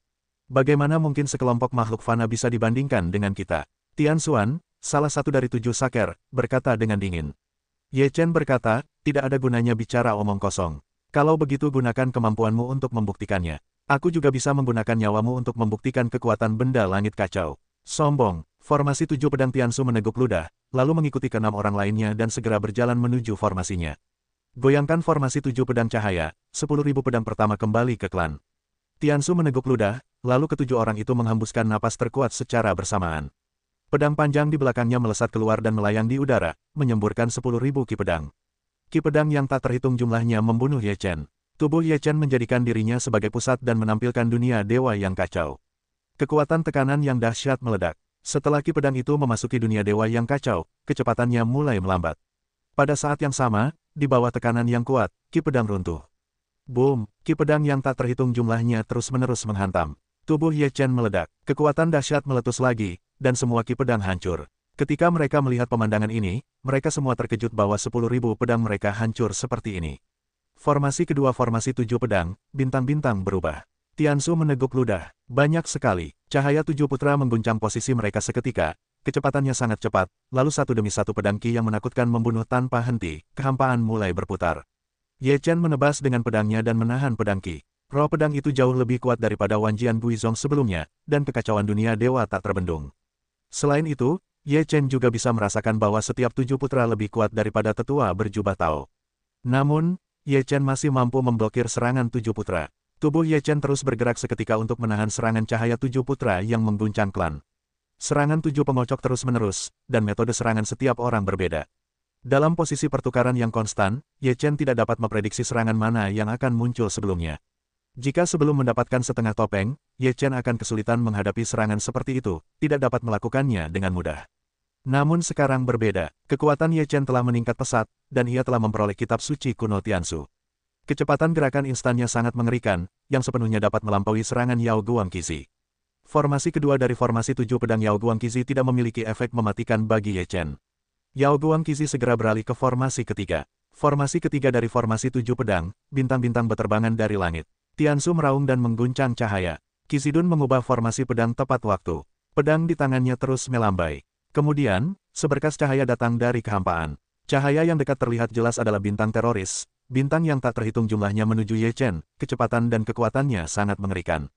Bagaimana mungkin sekelompok makhluk fana bisa dibandingkan dengan kita? Tian Xuan, salah satu dari 7 saker, berkata dengan dingin. Ye Chen berkata, tidak ada gunanya bicara omong kosong. Kalau begitu gunakan kemampuanmu untuk membuktikannya. Aku juga bisa menggunakan nyawamu untuk membuktikan kekuatan benda langit kacau. Sombong. Formasi 7 pedang Tiansu meneguk ludah, lalu mengikuti ke-6 orang lainnya dan segera berjalan menuju formasinya. Goyangkan formasi 7 pedang cahaya, 10.000 pedang pertama kembali ke klan. Tiansu meneguk ludah, lalu ke-7 orang itu menghembuskan napas terkuat secara bersamaan. Pedang panjang di belakangnya melesat keluar dan melayang di udara, menyemburkan 10.000 ki pedang. Ki pedang yang tak terhitung jumlahnya membunuh Ye Chen. Tubuh Ye Chen menjadikan dirinya sebagai pusat dan menampilkan dunia dewa yang kacau. Kekuatan tekanan yang dahsyat meledak. Setelah ki pedang itu memasuki dunia dewa yang kacau, kecepatannya mulai melambat. Pada saat yang sama, di bawah tekanan yang kuat, ki pedang runtuh. Boom, ki pedang yang tak terhitung jumlahnya terus-menerus menghantam. Tubuh Ye Chen meledak, kekuatan dahsyat meletus lagi, dan semua ki pedang hancur. Ketika mereka melihat pemandangan ini, mereka semua terkejut bahwa 10.000 pedang mereka hancur seperti ini. Formasi kedua formasi 7 pedang, bintang-bintang berubah. Tiansu meneguk ludah. Banyak sekali. Cahaya 7 putra mengguncang posisi mereka seketika. Kecepatannya sangat cepat, lalu satu demi satu pedang ki yang menakutkan membunuh tanpa henti. Kehampaan mulai berputar. Ye Chen menebas dengan pedangnya dan menahan pedang ki. Roh pedang itu jauh lebih kuat daripada Wanjian Guizhong sebelumnya, dan kekacauan dunia dewa tak terbendung. Selain itu, Ye Chen juga bisa merasakan bahwa setiap 7 putra lebih kuat daripada tetua berjubah Tao. Namun, Ye Chen masih mampu memblokir serangan 7 putra. Tubuh Ye Chen terus bergerak seketika untuk menahan serangan cahaya 7 putra yang mengguncang klan. Serangan 7 pengocok terus-menerus, dan metode serangan setiap orang berbeda. Dalam posisi pertukaran yang konstan, Ye Chen tidak dapat memprediksi serangan mana yang akan muncul sebelumnya. Jika sebelum mendapatkan setengah topeng, Ye Chen akan kesulitan menghadapi serangan seperti itu, tidak dapat melakukannya dengan mudah. Namun sekarang berbeda, kekuatan Ye Chen telah meningkat pesat, dan ia telah memperoleh kitab suci kuno Tiansu. Kecepatan gerakan instannya sangat mengerikan, yang sepenuhnya dapat melampaui serangan Yao Guangqizi. Formasi kedua dari formasi 7 pedang Yao Guangqizi tidak memiliki efek mematikan bagi Ye Chen. Yao Guangqizi segera beralih ke formasi ketiga. Formasi ketiga dari formasi 7 pedang, bintang-bintang berterbangan dari langit. Tiansu meraung dan mengguncang cahaya. Qizidun mengubah formasi pedang tepat waktu. Pedang di tangannya terus melambai. Kemudian, seberkas cahaya datang dari kehampaan. Cahaya yang dekat terlihat jelas adalah bintang teroris. Bintang yang tak terhitung jumlahnya menuju Ye Chen, kecepatan dan kekuatannya sangat mengerikan.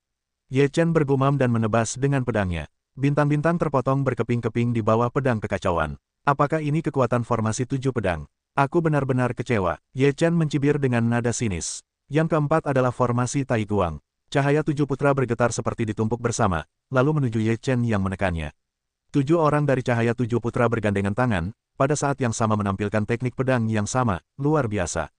Ye Chen bergumam dan menebas dengan pedangnya. Bintang-bintang terpotong berkeping-keping di bawah pedang kekacauan. Apakah ini kekuatan formasi 7 pedang? Aku benar-benar kecewa. Ye Chen mencibir dengan nada sinis. Yang keempat adalah formasi Tai Guang. Cahaya 7 putra bergetar seperti ditumpuk bersama, lalu menuju Ye Chen yang menekannya. 7 orang dari cahaya 7 putra bergandengan tangan, pada saat yang sama menampilkan teknik pedang yang sama, luar biasa.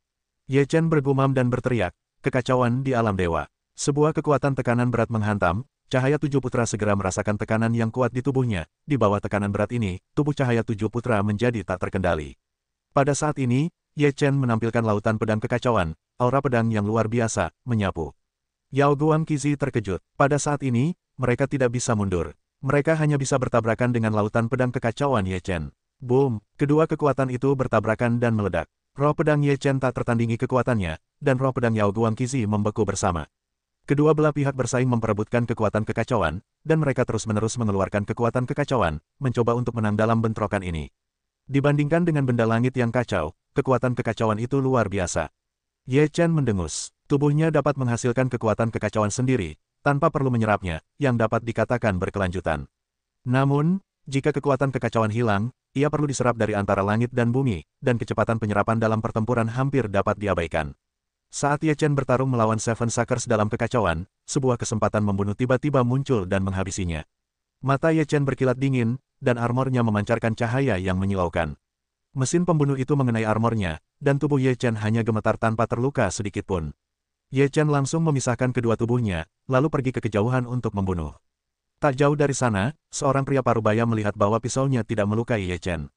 Ye Chen bergumam dan berteriak, kekacauan di alam dewa. Sebuah kekuatan tekanan berat menghantam, cahaya 7 putra segera merasakan tekanan yang kuat di tubuhnya. Di bawah tekanan berat ini, tubuh cahaya 7 putra menjadi tak terkendali. Pada saat ini, Ye Chen menampilkan lautan pedang kekacauan, aura pedang yang luar biasa, menyapu. Yao Guangqizi terkejut. Pada saat ini, mereka tidak bisa mundur. Mereka hanya bisa bertabrakan dengan lautan pedang kekacauan Ye Chen. Boom! Kedua kekuatan itu bertabrakan dan meledak. Roh pedang Ye Chen tak tertandingi kekuatannya, dan roh pedang Yao Guangqizi membeku bersama. Kedua belah pihak bersaing memperebutkan kekuatan kekacauan, dan mereka terus-menerus mengeluarkan kekuatan kekacauan, mencoba untuk menang dalam bentrokan ini. Dibandingkan dengan benda langit yang kacau, kekuatan kekacauan itu luar biasa. Ye Chen mendengus. Tubuhnya dapat menghasilkan kekuatan kekacauan sendiri, tanpa perlu menyerapnya, yang dapat dikatakan berkelanjutan. Namun, jika kekuatan kekacauan hilang, ia perlu diserap dari antara langit dan bumi, dan kecepatan penyerapan dalam pertempuran hampir dapat diabaikan. Saat Ye Chen bertarung melawan Seven Suckers dalam kekacauan, sebuah kesempatan membunuh tiba-tiba muncul dan menghabisinya. Mata Ye Chen berkilat dingin, dan armornya memancarkan cahaya yang menyilaukan. Mesin pembunuh itu mengenai armornya, dan tubuh Ye Chen hanya gemetar tanpa terluka sedikitpun. Ye Chen langsung memisahkan kedua tubuhnya, lalu pergi ke kejauhan untuk membunuh. Tak jauh dari sana, seorang pria parubaya melihat bahwa pisaunya tidak melukai Ye Chen.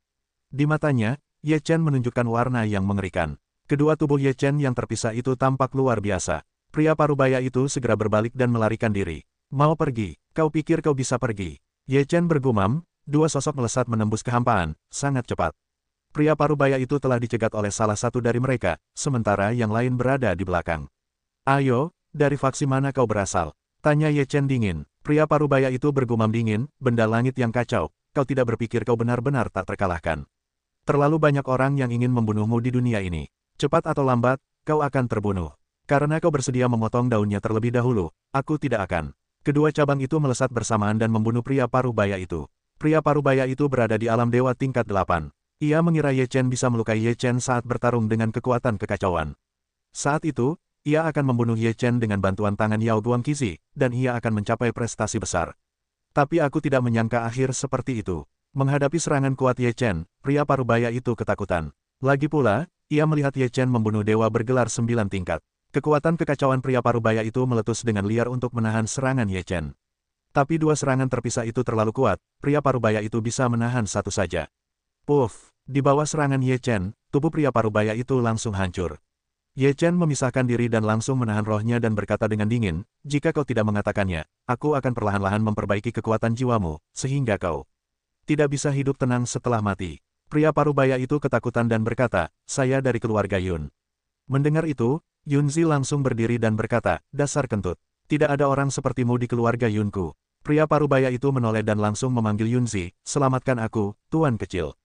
Di matanya, Ye Chen menunjukkan warna yang mengerikan. Kedua tubuh Ye Chen yang terpisah itu tampak luar biasa. Pria parubaya itu segera berbalik dan melarikan diri. Mau pergi? Kau pikir kau bisa pergi? Ye Chen bergumam, dua sosok melesat menembus kehampaan, sangat cepat. Pria parubaya itu telah dicegat oleh salah satu dari mereka, sementara yang lain berada di belakang. Ayo, dari faksi mana kau berasal? Tanya Ye Chen dingin. Pria parubaya itu bergumam dingin, benda langit yang kacau, kau tidak berpikir kau benar-benar tak terkalahkan. Terlalu banyak orang yang ingin membunuhmu di dunia ini. Cepat atau lambat, kau akan terbunuh. Karena kau bersedia memotong daunnya terlebih dahulu, aku tidak akan. Kedua cabang itu melesat bersamaan dan membunuh pria parubaya itu. Pria parubaya itu berada di alam dewa tingkat 8. Ia mengira Ye Chen bisa melukai Ye Chen saat bertarung dengan kekuatan kekacauan. Saat itu, ia akan membunuh Ye Chen dengan bantuan tangan Yao Guangqizi, dan ia akan mencapai prestasi besar. Tapi aku tidak menyangka akhir seperti itu. Menghadapi serangan kuat Ye Chen, pria parubaya itu ketakutan. Lagi pula, ia melihat Ye Chen membunuh dewa bergelar 9 tingkat. Kekuatan kekacauan pria parubaya itu meletus dengan liar untuk menahan serangan Ye Chen. Tapi dua serangan terpisah itu terlalu kuat, pria parubaya itu bisa menahan satu saja. Puff, di bawah serangan Ye Chen, tubuh pria parubaya itu langsung hancur. Ye Chen memisahkan diri dan langsung menahan rohnya dan berkata dengan dingin, jika kau tidak mengatakannya, aku akan perlahan-lahan memperbaiki kekuatan jiwamu, sehingga kau tidak bisa hidup tenang setelah mati. Pria parubaya itu ketakutan dan berkata, saya dari keluarga Yun. Mendengar itu, Yunzi langsung berdiri dan berkata, dasar kentut. Tidak ada orang sepertimu di keluarga Yunku. Pria parubaya itu menoleh dan langsung memanggil Yunzi, selamatkan aku, tuan kecil.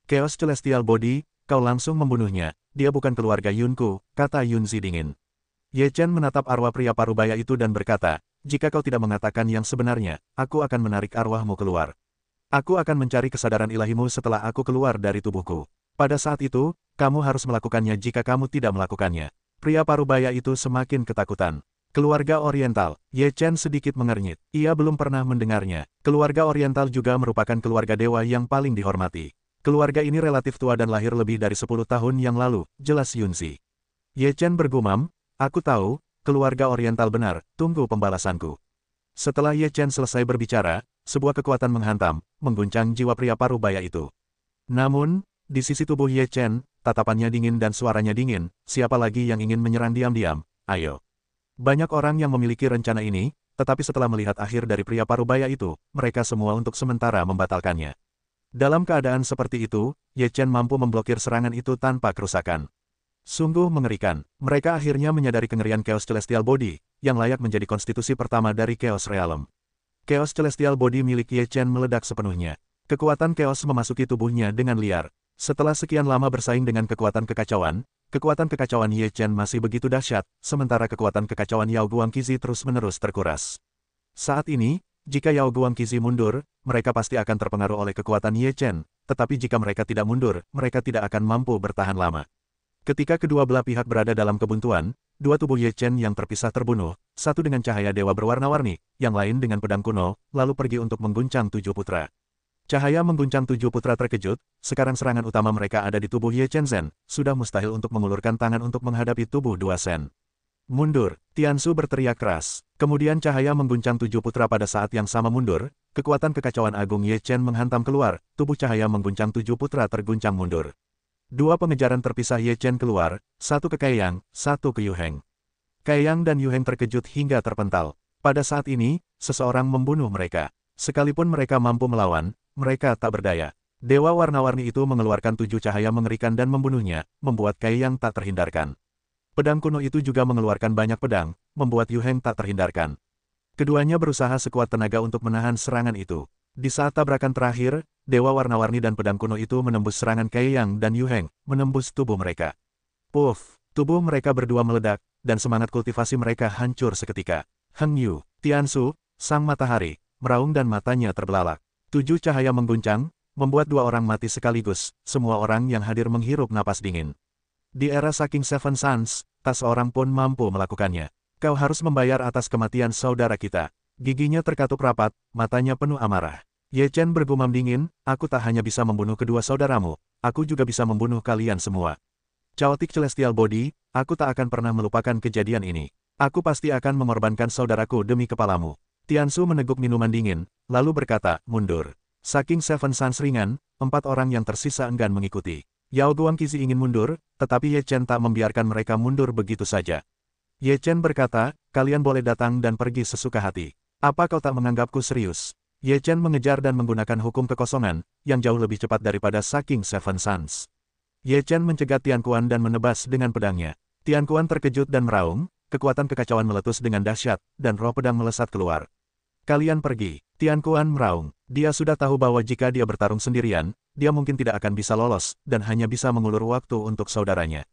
Chaos Celestial Body, kau langsung membunuhnya, dia bukan keluarga Yunku, kata Yunzi dingin. Ye Chen menatap arwah pria parubaya itu dan berkata, jika kau tidak mengatakan yang sebenarnya, aku akan menarik arwahmu keluar. Aku akan mencari kesadaran ilahimu setelah aku keluar dari tubuhku. Pada saat itu, kamu harus melakukannya jika kamu tidak melakukannya. Pria parubaya itu semakin ketakutan. Keluarga Oriental, Ye Chen sedikit mengernyit. Ia belum pernah mendengarnya. Keluarga Oriental juga merupakan keluarga dewa yang paling dihormati. Keluarga ini relatif tua dan lahir lebih dari 10 tahun yang lalu, jelas Yunzi. Ye Chen bergumam, aku tahu, keluarga Oriental benar, tunggu pembalasanku. Setelah Ye Chen selesai berbicara, sebuah kekuatan menghantam, mengguncang jiwa pria parubaya itu. Namun, di sisi tubuh Ye Chen, tatapannya dingin dan suaranya dingin, siapa lagi yang ingin menyerang diam-diam, ayo. Banyak orang yang memiliki rencana ini, tetapi setelah melihat akhir dari pria parubaya itu, mereka semua untuk sementara membatalkannya. Dalam keadaan seperti itu, Ye Chen mampu memblokir serangan itu tanpa kerusakan. Sungguh mengerikan, mereka akhirnya menyadari kengerian Chaos Celestial Body, yang layak menjadi konstitusi pertama dari Chaos Realm. Chaos Celestial Body milik Ye Chen meledak sepenuhnya. Kekuatan Chaos memasuki tubuhnya dengan liar. Setelah sekian lama bersaing dengan kekuatan kekacauan Ye Chen masih begitu dahsyat, sementara kekuatan kekacauan Yao Guangqizi terus-menerus terkuras. Saat ini, jika Yao Guangqizi mundur, mereka pasti akan terpengaruh oleh kekuatan Ye Chen, tetapi jika mereka tidak mundur, mereka tidak akan mampu bertahan lama. Ketika kedua belah pihak berada dalam kebuntuan, dua tubuh Ye Chen yang terpisah terbunuh, satu dengan cahaya dewa berwarna-warni, yang lain dengan pedang kuno, lalu pergi untuk mengguncang 7 putra. Cahaya mengguncang 7 putra terkejut, sekarang serangan utama mereka ada di tubuh Ye Chen Zhen, sudah mustahil untuk mengulurkan tangan untuk menghadapi tubuh dua Shen. Mundur, Tiansu berteriak keras. Kemudian cahaya mengguncang 7 putra pada saat yang sama mundur, kekuatan kekacauan agung Ye Chen menghantam keluar, tubuh cahaya mengguncang 7 putra terguncang mundur. Dua pengejaran terpisah Ye Chen keluar, satu ke Kaiyang, satu ke Yu Heng. Kaiyang dan Yu Heng terkejut hingga terpental. Pada saat ini, seseorang membunuh mereka. Sekalipun mereka mampu melawan, mereka tak berdaya. Dewa warna-warni itu mengeluarkan 7 cahaya mengerikan dan membunuhnya, membuat Kaiyang tak terhindarkan. Pedang kuno itu juga mengeluarkan banyak pedang, membuat Yu Heng tak terhindarkan. Keduanya berusaha sekuat tenaga untuk menahan serangan itu. Di saat tabrakan terakhir, dewa warna-warni dan pedang kuno itu menembus serangan Kaiyang dan Yu Heng, menembus tubuh mereka. Puff, tubuh mereka berdua meledak, dan semangat kultivasi mereka hancur seketika. Heng Yu, Tiansu, sang matahari, meraung dan matanya terbelalak. 7 cahaya mengguncang, membuat 2 orang mati sekaligus, semua orang yang hadir menghirup napas dingin. Di era saking Seven Suns, tak seorang pun mampu melakukannya. Kau harus membayar atas kematian saudara kita. Giginya terkatup rapat, matanya penuh amarah. Ye Chen bergumam dingin, aku tak hanya bisa membunuh kedua saudaramu, aku juga bisa membunuh kalian semua. Chaotic Celestial Body, aku tak akan pernah melupakan kejadian ini. Aku pasti akan mengorbankan saudaraku demi kepalamu. Tiansu meneguk minuman dingin, lalu berkata, mundur. Saking Seven Suns ringan, 4 orang yang tersisa enggan mengikuti. Yao Guangqizi ingin mundur, tetapi Ye Chen tak membiarkan mereka mundur begitu saja. Ye Chen berkata, kalian boleh datang dan pergi sesuka hati. Apa kau tak menganggapku serius? Ye Chen mengejar dan menggunakan hukum kekosongan, yang jauh lebih cepat daripada Saking Seven Suns. Ye Chen mencegat Tian Kuan dan menebas dengan pedangnya. Tian Kuan terkejut dan meraung, kekuatan kekacauan meletus dengan dahsyat, dan roh pedang melesat keluar. Kalian pergi. Tian Kuan meraung. Dia sudah tahu bahwa jika dia bertarung sendirian, dia mungkin tidak akan bisa lolos, dan hanya bisa mengulur waktu untuk saudaranya.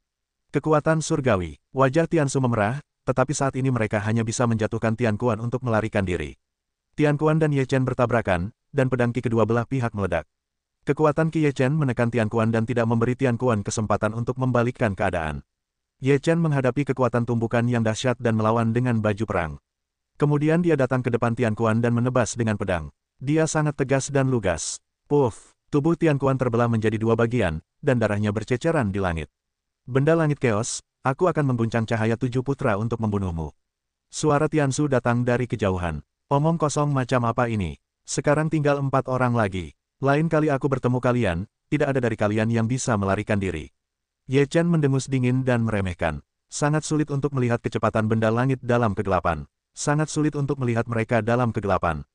Kekuatan surgawi. Wajah Tian Su memerah, tetapi saat ini mereka hanya bisa menjatuhkan Tian Kuan untuk melarikan diri. Tian Kuan dan Ye Chen bertabrakan, dan pedang Qi kedua belah pihak meledak. Kekuatan Qi Ye Chen menekan Tian Kuan dan tidak memberi Tian Kuan kesempatan untuk membalikkan keadaan. Ye Chen menghadapi kekuatan tumbukan yang dahsyat dan melawan dengan baju perang. Kemudian dia datang ke depan Tian Kuan dan menebas dengan pedang. Dia sangat tegas dan lugas. Puff! Tubuh Tian Kuan terbelah menjadi dua bagian, dan darahnya berceceran di langit. Benda langit keos, aku akan mengguncang cahaya 7 putra untuk membunuhmu. Suara Tian Su datang dari kejauhan. Omong kosong macam apa ini? Sekarang tinggal 4 orang lagi. Lain kali aku bertemu kalian, tidak ada dari kalian yang bisa melarikan diri. Ye Chen mendengus dingin dan meremehkan. Sangat sulit untuk melihat kecepatan benda langit dalam kegelapan. Sangat sulit untuk melihat mereka dalam kegelapan.